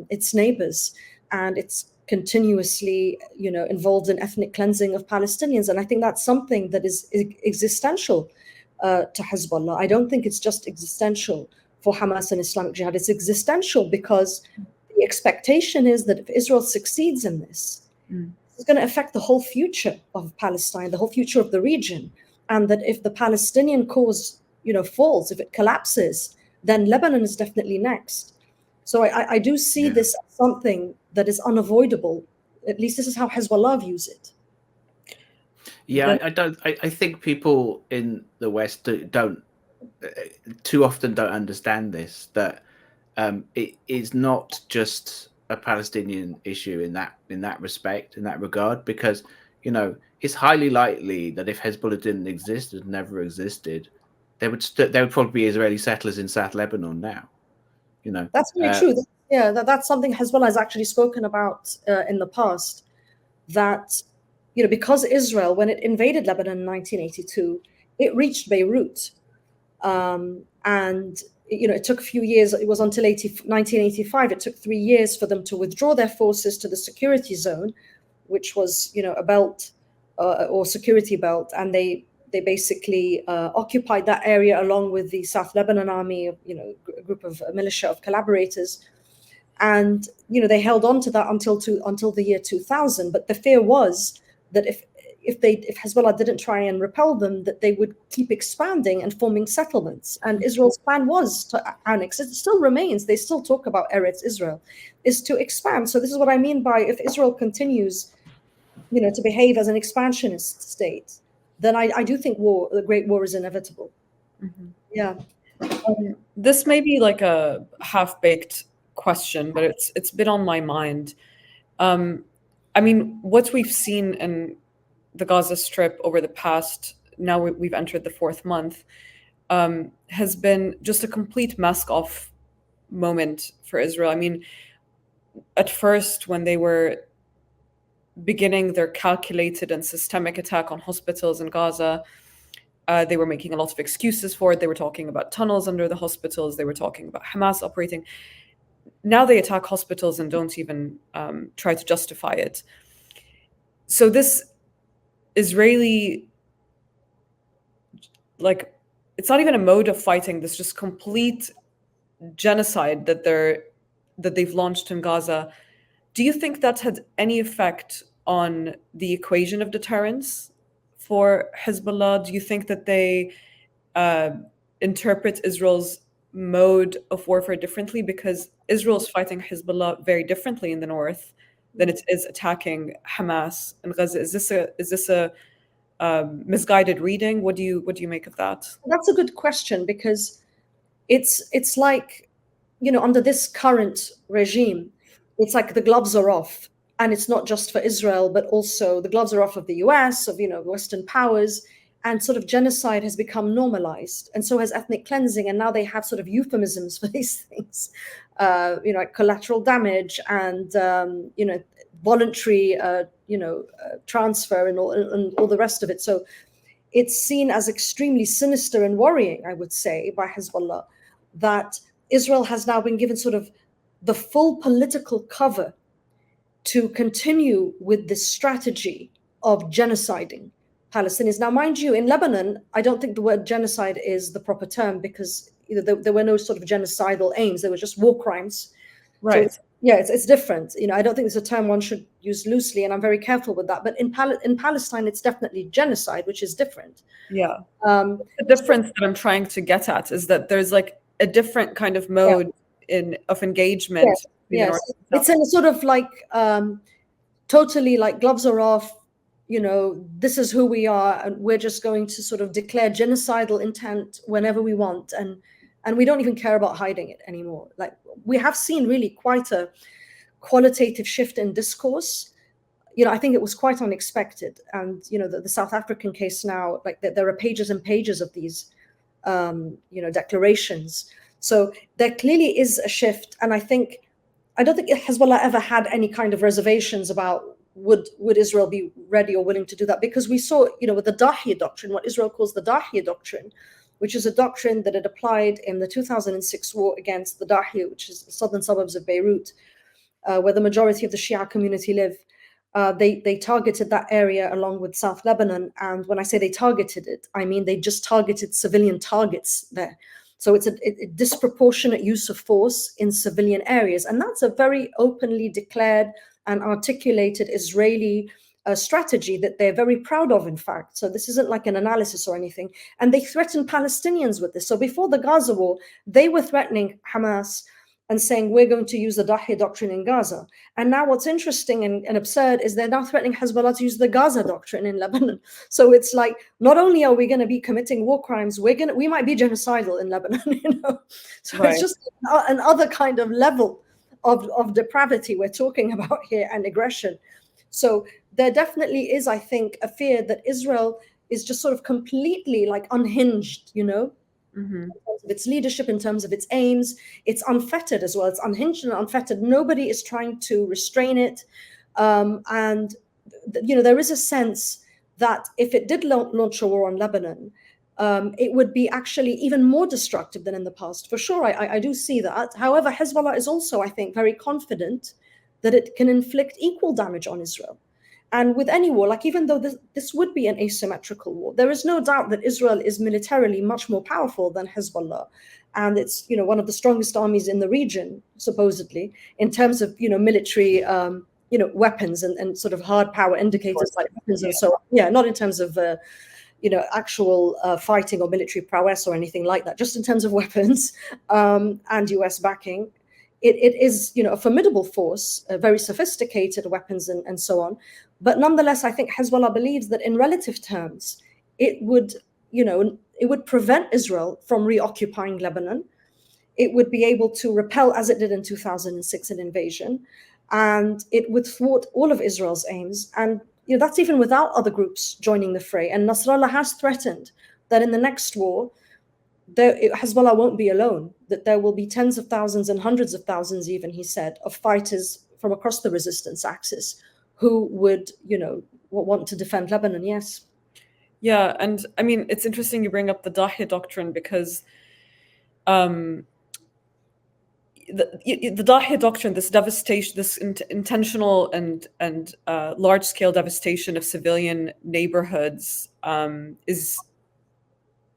its neighbors, and it's continuously, involved in ethnic cleansing of Palestinians. And I think that's something that is existential to Hezbollah. I don't think it's just existential for Hamas and Islamic Jihad. It's existential because the expectation is that if Israel succeeds in this, it's going to affect the whole future of Palestine, the whole future of the region. And that if the Palestinian cause, falls, if it collapses, then Lebanon is definitely next. So I do see this as something that is unavoidable. At least this is how Hezbollah views it.
Yeah, I think people in the West don't too often don't understand this, that it is not just a Palestinian issue in that respect, in that regard, because it's highly likely that if Hezbollah didn't exist, it never existed, there would probably be Israeli settlers in South Lebanon now.
That's very true. Yeah, that's something Hezbollah has actually spoken about in the past. That because Israel, when it invaded Lebanon in 1982, it reached Beirut, and it took a few years. It was until 1985. It took 3 years for them to withdraw their forces to the security zone, which was a belt or security belt, and they basically occupied that area along with the South Lebanon Army, a group of militia of collaborators, and they held on to that until the year 2000. But the fear was that if Hezbollah didn't try and repel them, that they would keep expanding and forming settlements. And Israel's plan was to annex. It still remains. They still talk about Eretz Israel, is to expand. So this is what I mean by, if Israel continues, to behave as an expansionist state, then I do think the Great War is inevitable.
Mm-hmm.
Yeah.
This may be like a half-baked question, but it's been on my mind. I mean, what we've seen in the Gaza Strip over the past, now we've entered the 4th month, has been just a complete mask-off moment for Israel. I mean, at first, when they were beginning their calculated and systemic attack on hospitals in Gaza, they were making a lot of excuses for it. They were talking about tunnels under the hospitals. They were talking about Hamas operating. Now they attack hospitals and don't even try to justify it. So this Israeli, it's not even a mode of fighting, this just complete genocide that they've launched in Gaza. Do you think that's had any effect on the equation of deterrence for Hezbollah? Do you think that they interpret Israel's mode of warfare differently? Because Israel's fighting Hezbollah very differently in the north than it is attacking Hamas in Gaza. Is this a misguided reading? What do you make of that?
That's a good question, because it's like, under this current regime, it's like the gloves are off, and it's not just for Israel, but also the gloves are off of the US, of Western powers, and sort of genocide has become normalized, and so has ethnic cleansing, and now they have sort of euphemisms for these things, like collateral damage and voluntary transfer and all the rest of it. So it's seen as extremely sinister and worrying, I would say, by Hezbollah, that Israel has now been given sort of the full political cover to continue with this strategy of genociding Palestinians. Now, mind you, in Lebanon, I don't think the word genocide is the proper term, because there were no sort of genocidal aims. They were just war crimes.
Right.
So it's different. I don't think it's a term one should use loosely, and I'm very careful with that. But in Palestine, it's definitely genocide, which is different.
Yeah. The difference that I'm trying to get at is that there's like a different kind of mode of engagement.
Yes. It's in a sort of like totally like gloves are off. This is who we are, and we're just going to sort of declare genocidal intent whenever we want, and we don't even care about hiding it anymore. Like, we have seen really quite a qualitative shift in discourse. I think it was quite unexpected. And the South African case now, like there are pages and pages of these declarations. So there clearly is a shift, and I don't think Hezbollah ever had any kind of reservations about would Israel be ready or willing to do that, because we saw, with the Dahiya doctrine, what Israel calls the Dahiya doctrine, which is a doctrine that it applied in the 2006 war against the Dahiya, which is the southern suburbs of Beirut, where the majority of the Shia community live. They targeted that area along with South Lebanon, and when I say they targeted it, I mean they just targeted civilian targets there. So it's a disproportionate use of force in civilian areas, and that's a very openly declared and articulated Israeli strategy that they're very proud of, in fact. So this isn't like an analysis or anything. And they threaten Palestinians with this. So before the Gaza war, they were threatening Hamas and saying, we're going to use the Dahi doctrine in Gaza. And now what's interesting and absurd is they're now threatening Hezbollah to use the Gaza doctrine in Lebanon. So it's like, not only are we going to be committing war crimes, we might be genocidal in Lebanon, you know? So
Right.
it's just another kind of level of depravity we're talking about here, and aggression. So there definitely is, I think, a fear that Israel is just sort of completely like unhinged, you know, in terms of its leadership, in terms of its aims. It's unfettered as well. It's unhinged and unfettered. Nobody is trying to restrain it. You know, there is a sense that if it did launch a war on Lebanon, it would be actually even more destructive than in the past. For sure, I do see that. However, Hezbollah is also, I think, very confident that it can inflict equal damage on Israel. And with any war, like even though this would be an asymmetrical war, there is no doubt that Israel is militarily much more powerful than Hezbollah. And it's, you know, one of the strongest armies in the region, supposedly, in terms of, you know, military, you know, weapons and sort of hard power indicators like weapons and so on. Yeah, not in terms of, you know, actual fighting or military prowess or anything like that, just in terms of weapons and US backing. It is, you know, a formidable force, very sophisticated weapons and so on. But nonetheless, I think Hezbollah believes that in relative terms, it would, you know, it would prevent Israel from reoccupying Lebanon. It would be able to repel, as it did in 2006, an invasion, and it would thwart all of Israel's aims. And you know, that's even without other groups joining the fray. And Nasrallah has threatened that in the next war, Hezbollah won't be alone, that there will be tens of thousands and hundreds of thousands, even, he said, of fighters from across the resistance axis who would, you know, want to defend Lebanon. Yes.
Yeah, and I mean, it's interesting you bring up the Dahi doctrine because the Dahi doctrine, this devastation, this intentional and large-scale devastation of civilian neighborhoods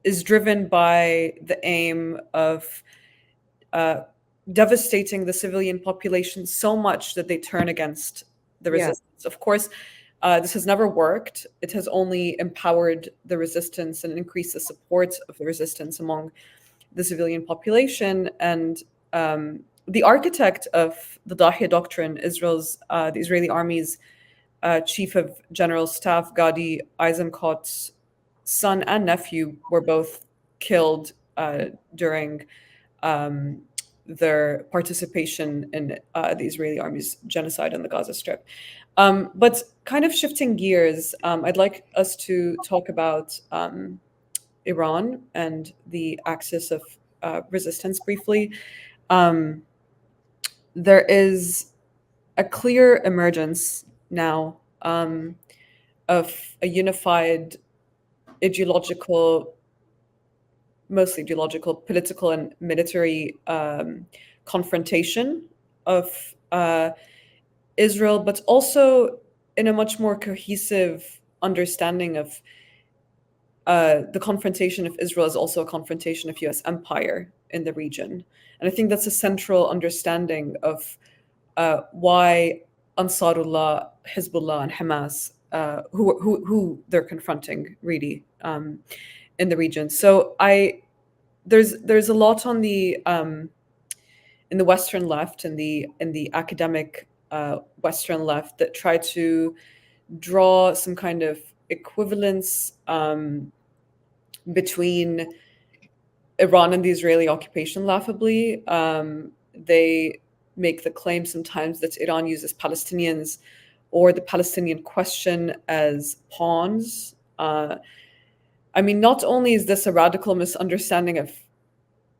is driven by the aim of devastating the civilian population so much that they turn against the resistance. Yeah. Of course, this has never worked. It has only empowered the resistance and increased the support of the resistance among the civilian population. And the architect of the Dahi doctrine, the Israeli army's chief of general staff, Gadi Eisenkot's son and nephew were both killed during their participation in the Israeli army's genocide on the Gaza Strip. But kind of shifting gears, I'd like us to talk about Iran and the axis of resistance briefly. There is a clear emergence now of a unified mostly ideological, political and military confrontation of Israel, but also in a much more cohesive understanding of the confrontation of Israel is also a confrontation of US empire in the region. And I think that's a central understanding of why Ansarullah, Hizbullah, and Hamas, who they're confronting really in the region. So there's a lot on the in the Western left and the academic Western left that try to draw some kind of equivalence between Iran and the Israeli occupation, laughably. They make the claim sometimes that Iran uses Palestinians or the Palestinian question as pawns. I mean, not only is this a radical misunderstanding of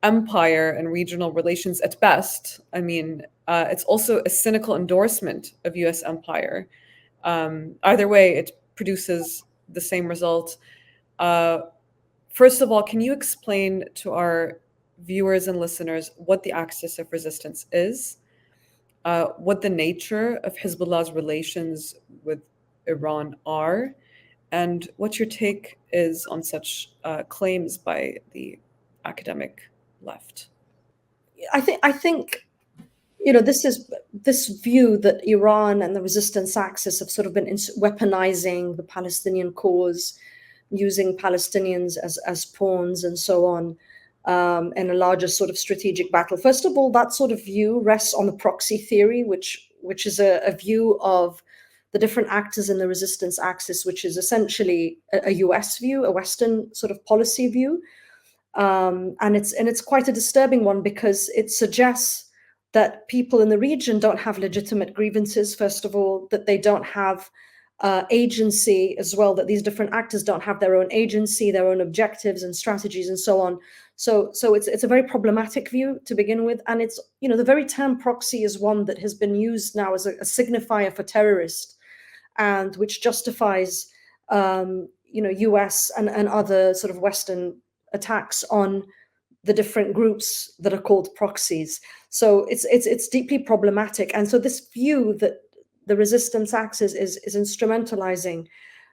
empire and regional relations at best, I mean, it's also a cynical endorsement of US empire. Either way, it produces the same result. First of all, can you explain to our viewers and listeners what the axis of resistance is, what the nature of Hezbollah's relations with Iran are, and what your take is on such claims by the academic left?
I think this view that Iran and the resistance axis have sort of been weaponizing the Palestinian cause, using Palestinians as pawns and so on, in a larger sort of strategic battle. First of all, that sort of view rests on the proxy theory, which is a view of the different actors in the resistance axis, which is essentially a US view, a Western sort of policy view. And it's quite a disturbing one, because it suggests that people in the region don't have legitimate grievances, first of all, that they don't have agency as well, that these different actors don't have their own agency, their own objectives and strategies and so on. So it's a very problematic view to begin with. And it's, the very term proxy is one that has been used now as a signifier for terrorist, and which justifies, US and other sort of Western attacks on the different groups that are called proxies. So it's deeply problematic. And so this view that the resistance axis is instrumentalizing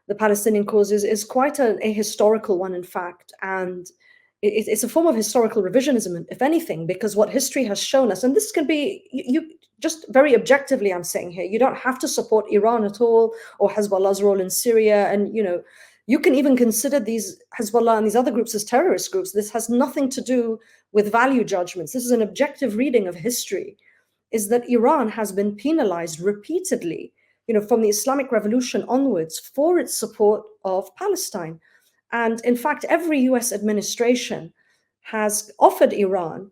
the Palestinian cause is quite a historical one, in fact. And it's a form of historical revisionism, if anything, because what history has shown us, and this can be, you just very objectively, I'm saying here, you don't have to support Iran at all, or Hezbollah's role in Syria. And, you can even consider these Hezbollah and these other groups as terrorist groups. This has nothing to do with value judgments. This is an objective reading of history, is that Iran has been penalized repeatedly, from the Islamic Revolution onwards, for its support of Palestine. And in fact, every US administration has offered Iran,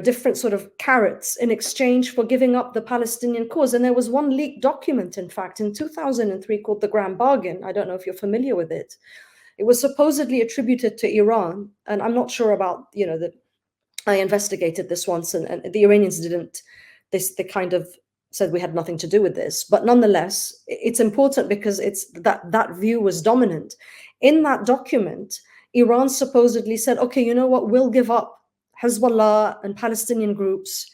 different sort of carrots in exchange for giving up the Palestinian cause. And there was one leaked document, in fact, in 2003 called the Grand Bargain. I don't know if you're familiar with it. It was supposedly attributed to Iran. And I'm not sure about, that I investigated this once, and the Iranians didn't. They kind of said we had nothing to do with this. But nonetheless, it's important because it's that view was dominant. In that document, Iran supposedly said, okay, you know what, we'll give up Hezbollah and Palestinian groups,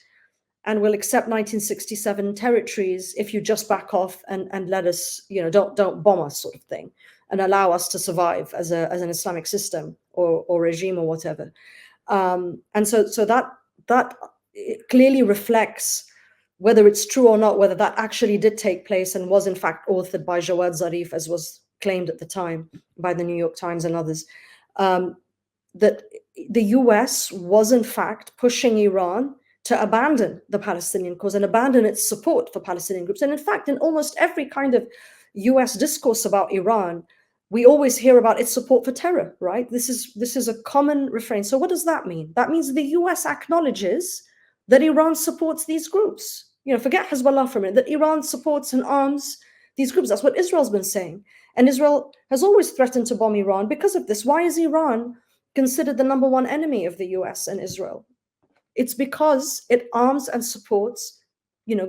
and we'll accept 1967 territories if you just back off and let us, don't bomb us, sort of thing, and allow us to survive as an Islamic system or regime or whatever. And so that it clearly reflects, whether it's true or not, whether that actually did take place and was in fact authored by Jawad Zarif, as was claimed at the time by the New York Times and others, that the US was in fact pushing Iran to abandon the Palestinian cause and abandon its support for Palestinian groups. And in fact, in almost every kind of US discourse about Iran, we always hear about its support for terror, right? This is a common refrain. So what does that mean? That means the US acknowledges that Iran supports these groups. Forget Hezbollah for a minute, that Iran supports and arms these groups. That's what Israel's been saying. And Israel has always threatened to bomb Iran because of this. Why is Iran considered the number one enemy of the US and Israel? It's because it arms and supports,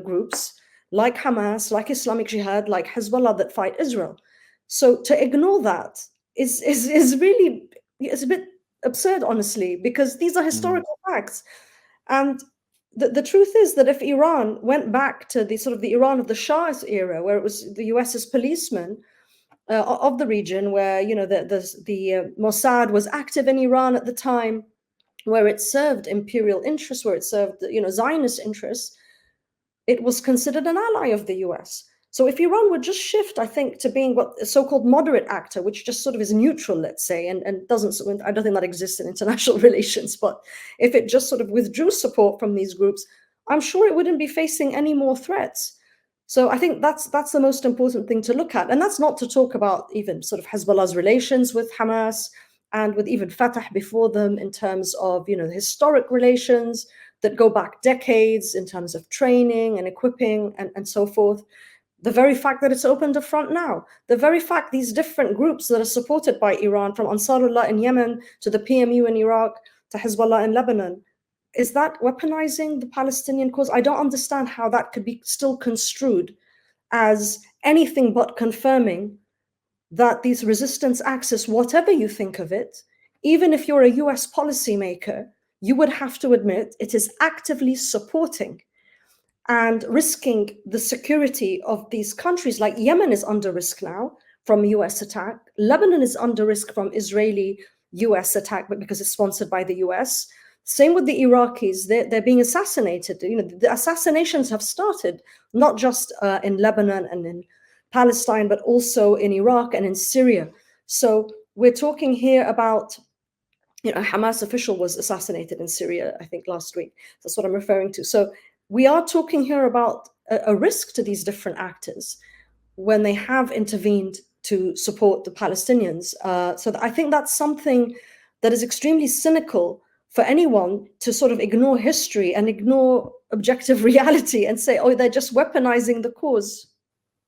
groups like Hamas, like Islamic Jihad, like Hezbollah that fight Israel. So to ignore that is really, it's a bit absurd, honestly, because these are historical facts. And the truth is that if Iran went back to the sort of the Iran of the Shah's era, where it was the US's policeman of the region, where the Mossad was active in Iran at the time, where it served imperial interests, where it served Zionist interests, it was considered an ally of the US. So if Iran would just shift, I think, to being what a so-called moderate actor, which just sort of is neutral, let's say, and doesn't, I don't think that exists in international relations, but if it just sort of withdrew support from these groups, I'm sure it wouldn't be facing any more threats. So I think that's the most important thing to look at. And that's not to talk about even sort of Hezbollah's relations with Hamas and with even Fatah before them, in terms of, the historic relations that go back decades in terms of training and equipping and so forth. The very fact that it's opened a front now, the very fact these different groups that are supported by Iran, from Ansarullah in Yemen to the PMU in Iraq to Hezbollah in Lebanon, is that weaponizing the Palestinian cause? I don't understand how that could be still construed as anything but confirming that these resistance axis, whatever you think of it, even if you're a US policymaker, you would have to admit it is actively supporting and risking the security of these countries. Like Yemen is under risk now from US attack. Lebanon is under risk from Israeli US attack, but because it's sponsored by the US. Same with the Iraqis. They're being assassinated. The assassinations have started not just in Lebanon and in Palestine, but also in Iraq and in Syria. So we're talking here about, a Hamas official was assassinated in Syria, I think last week. That's what I'm referring to. So we are talking here about a risk to these different actors when they have intervened to support the Palestinians. So I think that's something that is extremely cynical for anyone to sort of ignore history and ignore objective reality and say, oh, they're just weaponizing the cause.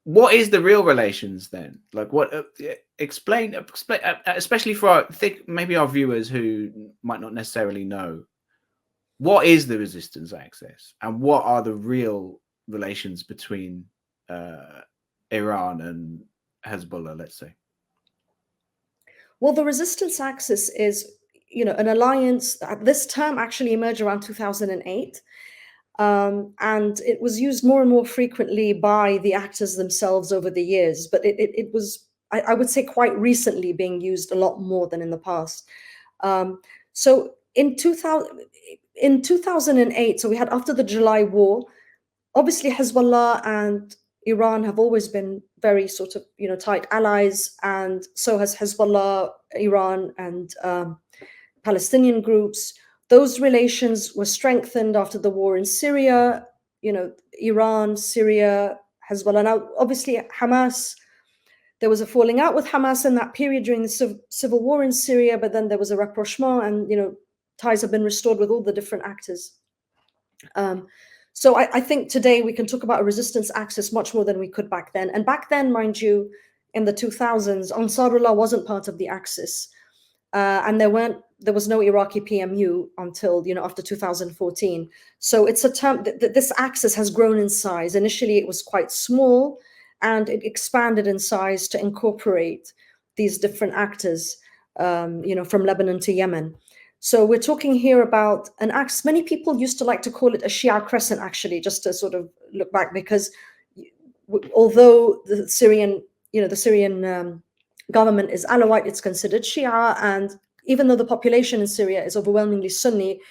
What is the real relations then? Like, what? Explain, especially for maybe our viewers who might not necessarily know. What is the resistance axis, and what are the real relations between Iran and Hezbollah, let's say?
Well, the resistance axis is, an alliance. This term actually emerged around 2008. And it was used more and more frequently by the actors themselves over the years. But it was, I would say, quite recently being used a lot more than in the past. So in 2008, so we had after the July war, obviously Hezbollah and Iran have always been very sort of, tight allies. And so has Hezbollah, Iran, and Palestinian groups. Those relations were strengthened after the war in Syria, Iran, Syria, Hezbollah. Now, obviously, Hamas, there was a falling out with Hamas in that period during the civil war in Syria, but then there was a rapprochement and, ties have been restored with all the different actors. So I think today we can talk about a resistance axis much more than we could back then. And back then, mind you, in the 2000s, Ansarullah wasn't part of the axis. And there was no Iraqi PMU until, after 2014. So it's a term that this axis has grown in size. Initially, it was quite small, and it expanded in size to incorporate these different actors, from Lebanon to Yemen. So we're talking here about an axis. Many people used to like to call it a Shia crescent, actually, just to sort of look back, because although the Syrian government is Alawite, it's considered Shia, and even though the population in Syria is overwhelmingly Sunni,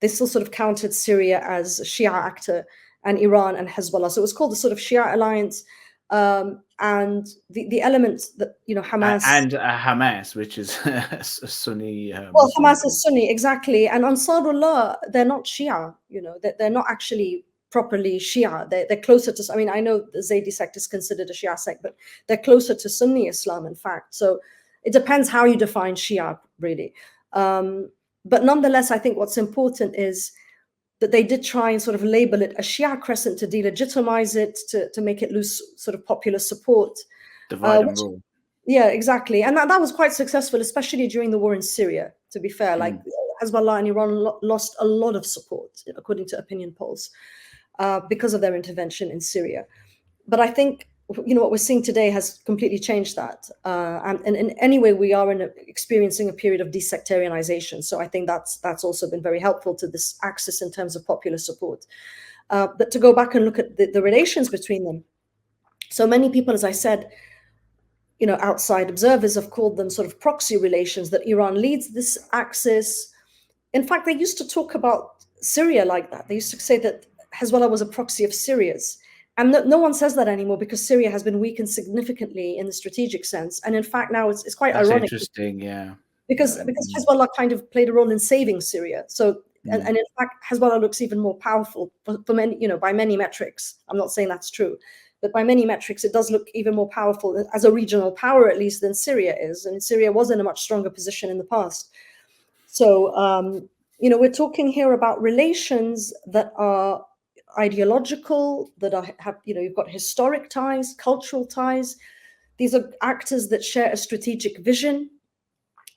they still sort of counted Syria as a Shia actor, and Iran and Hezbollah. So it was called the sort of Shia alliance, and the elements that Hamas
and Hamas, which is a Sunni.
Well, Hamas is Sunni, exactly, and Ansarullah, they're not Shia. They're not actually properly Shia. They're closer to, I know the Zaydi sect is considered a Shia sect, but they're closer to Sunni Islam, in fact. So it depends how you define Shia, really. But nonetheless, I think what's important is that they did try and sort of label it a Shia crescent to delegitimize it, to make it lose sort of popular support.
Divide and rule.
Yeah, exactly. And that was quite successful, especially during the war in Syria, to be fair. Like Hezbollah and Iran lost a lot of support, according to opinion polls, because of their intervention in Syria. But I think, what we're seeing today has completely changed that. And in any way, we are experiencing a period of desectarianization. So I think that's also been very helpful to this axis in terms of popular support. But to go back and look at the relations between them. So many people, as I said, outside observers have called them sort of proxy relations, that Iran leads this axis. In fact, they used to talk about Syria like that. They used to say that Hezbollah was a proxy of Syria's. And no one says that anymore, because Syria has been weakened significantly in the strategic sense. And in fact, now it's quite ironic.
Interesting, yeah.
Because Hezbollah kind of played a role in saving Syria. So, and in fact, Hezbollah looks even more powerful for many, by many metrics. I'm not saying that's true, but by many metrics, it does look even more powerful as a regional power, at least, than Syria is. And Syria was in a much stronger position in the past. So, we're talking here about relations that are ideological, that have you've got historic ties, cultural ties. These are actors that share a strategic vision.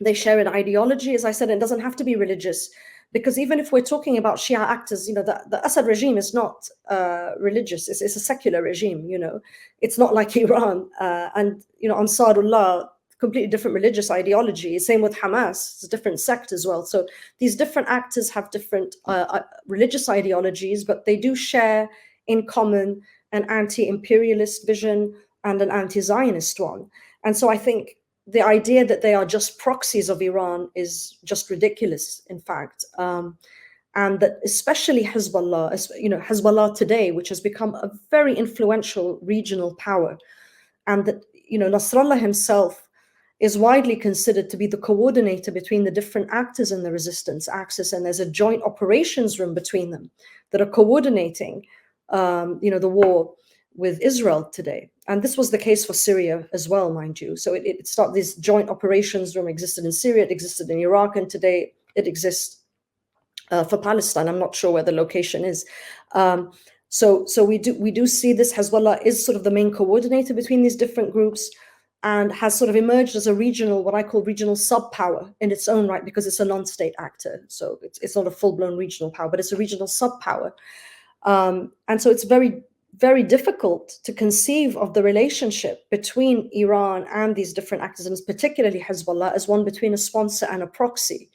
They share an ideology. As I said, it doesn't have to be religious, because even if we're talking about Shia actors, the Assad regime is not religious. It's a secular regime. It's not like Iran, and Ansarullah, completely different religious ideology. Same with Hamas, it's a different sect as well. So these different actors have different religious ideologies, but they do share in common an anti-imperialist vision and an anti-Zionist one. And so I think the idea that they are just proxies of Iran is just ridiculous, in fact. And that especially Hezbollah, Hezbollah today, which has become a very influential regional power, and that, Nasrallah himself is widely considered to be the coordinator between the different actors in the resistance axis, and there's a joint operations room between them that are coordinating, the war with Israel today. And this was the case for Syria as well, mind you. So it started, this joint operations room existed in Syria, it existed in Iraq, and today it exists for Palestine. I'm not sure where the location is. So we do see this. Hezbollah is sort of the main coordinator between these different groups, and has sort of emerged as a regional, what I call regional sub-power in its own right, because it's a non-state actor. So it's not a full-blown regional power, but it's a regional sub-power. And so it's very, very difficult to conceive of the relationship between Iran and these different actors, and particularly Hezbollah, as one between a sponsor and a proxy.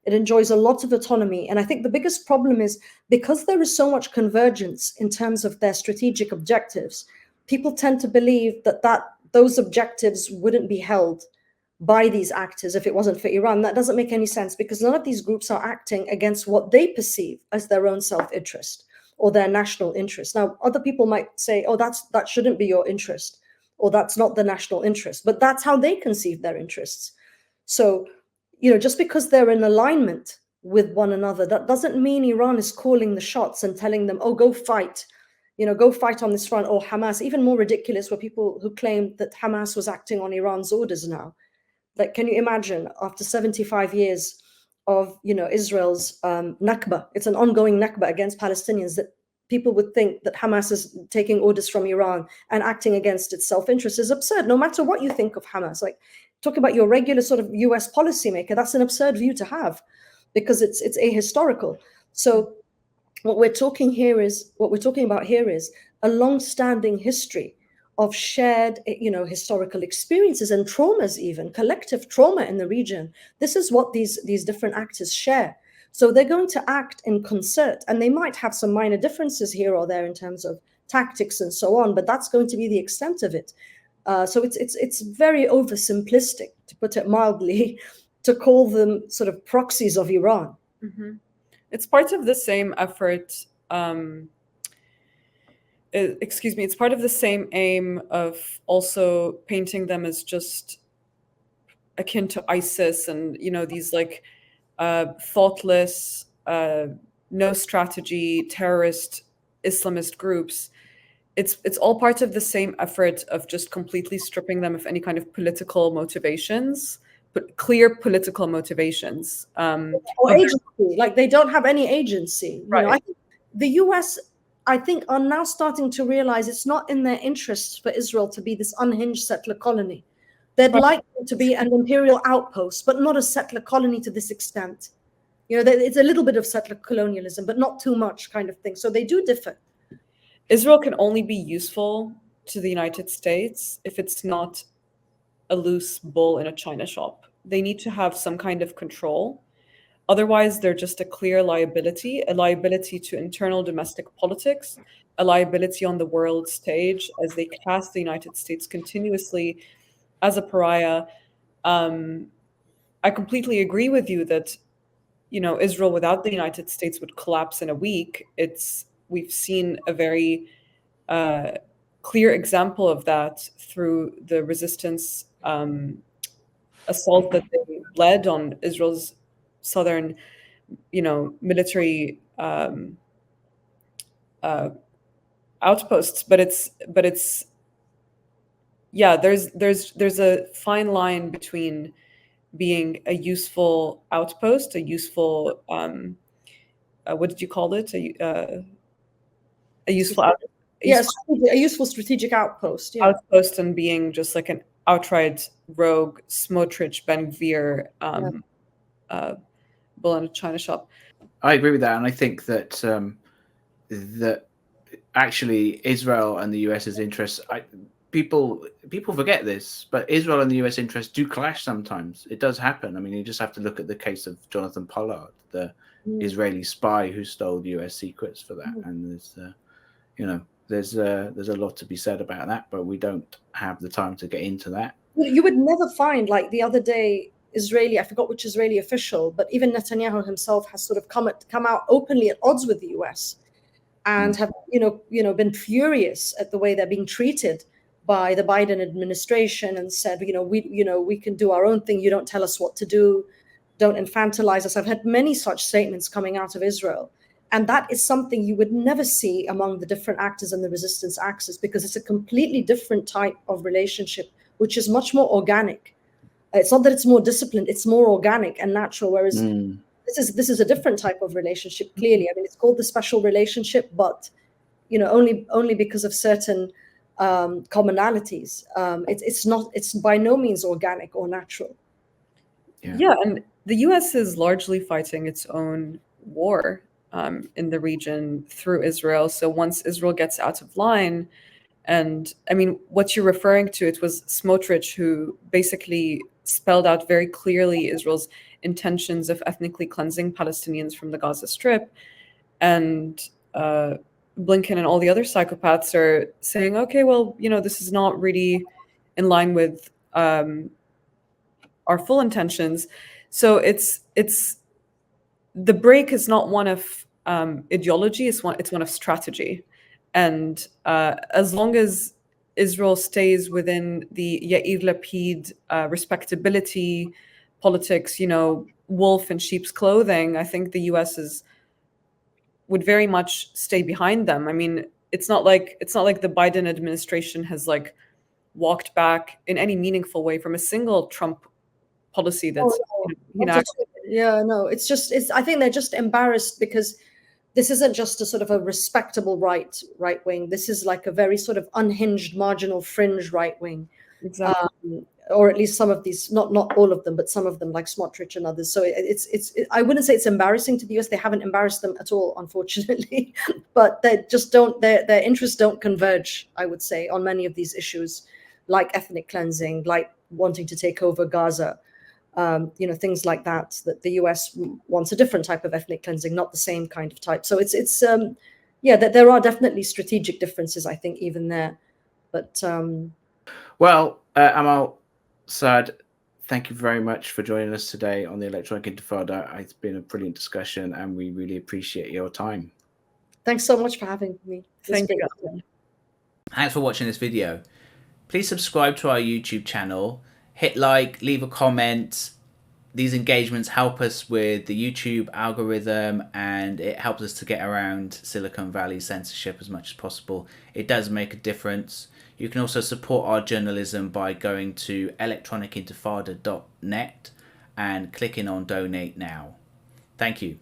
It enjoys a lot of autonomy. And I think the biggest problem is, because there is so much convergence in terms of their strategic objectives, people tend to believe that those objectives wouldn't be held by these actors if it wasn't for Iran. That doesn't make any sense, because none of these groups are acting against what they perceive as their own self-interest or their national interest. Now, other people might say, oh, that shouldn't be your interest, or that's not the national interest, but that's how they conceive their interests. So, just because they're in alignment with one another, that doesn't mean Iran is calling the shots and telling them, oh, go fight. Go fight on this front, or Hamas. Even more ridiculous were people who claimed that Hamas was acting on Iran's orders now. Like, can you imagine, after 75 years of, Israel's Nakba, it's an ongoing Nakba against Palestinians, that people would think that Hamas is taking orders from Iran and acting against its self-interest is absurd, no matter what you think of Hamas. Like, talk about your regular sort of US policymaker, that's an absurd view to have, because it's ahistorical. So what we're talking about here is a long-standing history of shared, historical experiences and traumas, even collective trauma in the region. This is what these different actors share. So they're going to act in concert, and they might have some minor differences here or there in terms of tactics and so on, but that's going to be the extent of it. So it's very oversimplistic, to put it mildly, to call them sort of proxies of Iran.
Mm-hmm. It's part of the same effort. It's part of the same aim of also painting them as just akin to ISIS and, these like thoughtless, no strategy, terrorist, Islamist groups. It's all part of the same effort of just completely stripping them of any kind of political motivations, but clear political motivations.
Or agency, like they don't have any agency.
Right.
I think the US, are now starting to realize it's not in their interests for Israel to be this unhinged settler colony. They'd like it to be an imperial outpost, but not a settler colony to this extent. It's a little bit of settler colonialism, but not too much kind of thing. So they do differ.
Israel can only be useful to the United States if it's not a loose bull in a china shop. They need to have some kind of control. Otherwise, they're just a clear liability, a liability to internal domestic politics, a liability on the world stage as they cast the United States continuously as a pariah. I completely agree with you that, Israel without the United States would collapse in a week. We've seen a very clear example of that through the resistance assault that they led on Israel's southern, military outposts. But there's a fine line between being a useful outpost, a useful what did you call it? A useful
a useful strategic outpost. Yeah.
Outpost, and being just like an outright rogue Smotrich Ben-Gvir bull in a china shop.
I agree with that, and I think that that actually Israel and the US's interests. People forget this, but Israel and the US interests do clash sometimes. It does happen. I mean, you just have to look at the case of Jonathan Pollard, the Israeli spy who stole US secrets for that, and there's there's a lot to be said about that, but we don't have the time to get into that.
Well, you would never find, like the other day, I forgot which Israeli official, but even Netanyahu himself has sort of come out openly at odds with the US and have been furious at the way they're being treated by the Biden administration, and said, we can do our own thing. You don't tell us what to do. Don't infantilize us. I've had many such statements coming out of Israel. And that is something you would never see among the different actors in the resistance axis, because it's a completely different type of relationship, which is much more organic. It's not that it's more disciplined, it's more organic and natural, whereas this is a different type of relationship, clearly. I mean, it's called the special relationship, but only because of certain commonalities. It's by no means organic or natural.
Yeah, and the US is largely fighting its own war in the region through Israel. So once Israel gets out of line, and I mean, what you're referring to, it was 𝐓𝐡𝐞 who basically spelled out very clearly Israel's intentions of ethnically cleansing Palestinians from the Gaza Strip. And Blinken and all the other psychopaths are saying, okay, well, this is not really in line with our full intentions. So it's the break is not one of ideology, it's one of strategy. And as long as Israel stays within the Yair Lapid respectability politics, wolf in sheep's clothing, I think the US would very much stay behind them. I mean, it's not like the Biden administration has walked back in any meaningful way from a single Trump policy that's
I think they're just embarrassed, because this isn't just a sort of a respectable right wing. This is like a very sort of unhinged, marginal, fringe right wing.
Exactly.
Or at least some of these, not all of them, but some of them, like 𝐓𝐡𝐞 and others. So I wouldn't say it's embarrassing to the US. They haven't embarrassed them at all, unfortunately. But they just their interests don't converge, I would say, on many of these issues, like ethnic cleansing, like wanting to take over Gaza. Things like that the US wants a different type of ethnic cleansing, not the same kind of type. So that there are definitely strategic differences, I think, even there. But
Amal Saad, thank you very much for joining us today on the Electronic Intifada. It's been a brilliant discussion, and we really appreciate your time.
Thanks so much for having me.
Thank you.
Thanks for watching this video. Please subscribe to our YouTube channel. Hit like, leave a comment. These engagements help us with the YouTube algorithm, and it helps us to get around Silicon Valley censorship as much as possible. It does make a difference. You can also support our journalism by going to electronicintifada.net and clicking on Donate Now. Thank you.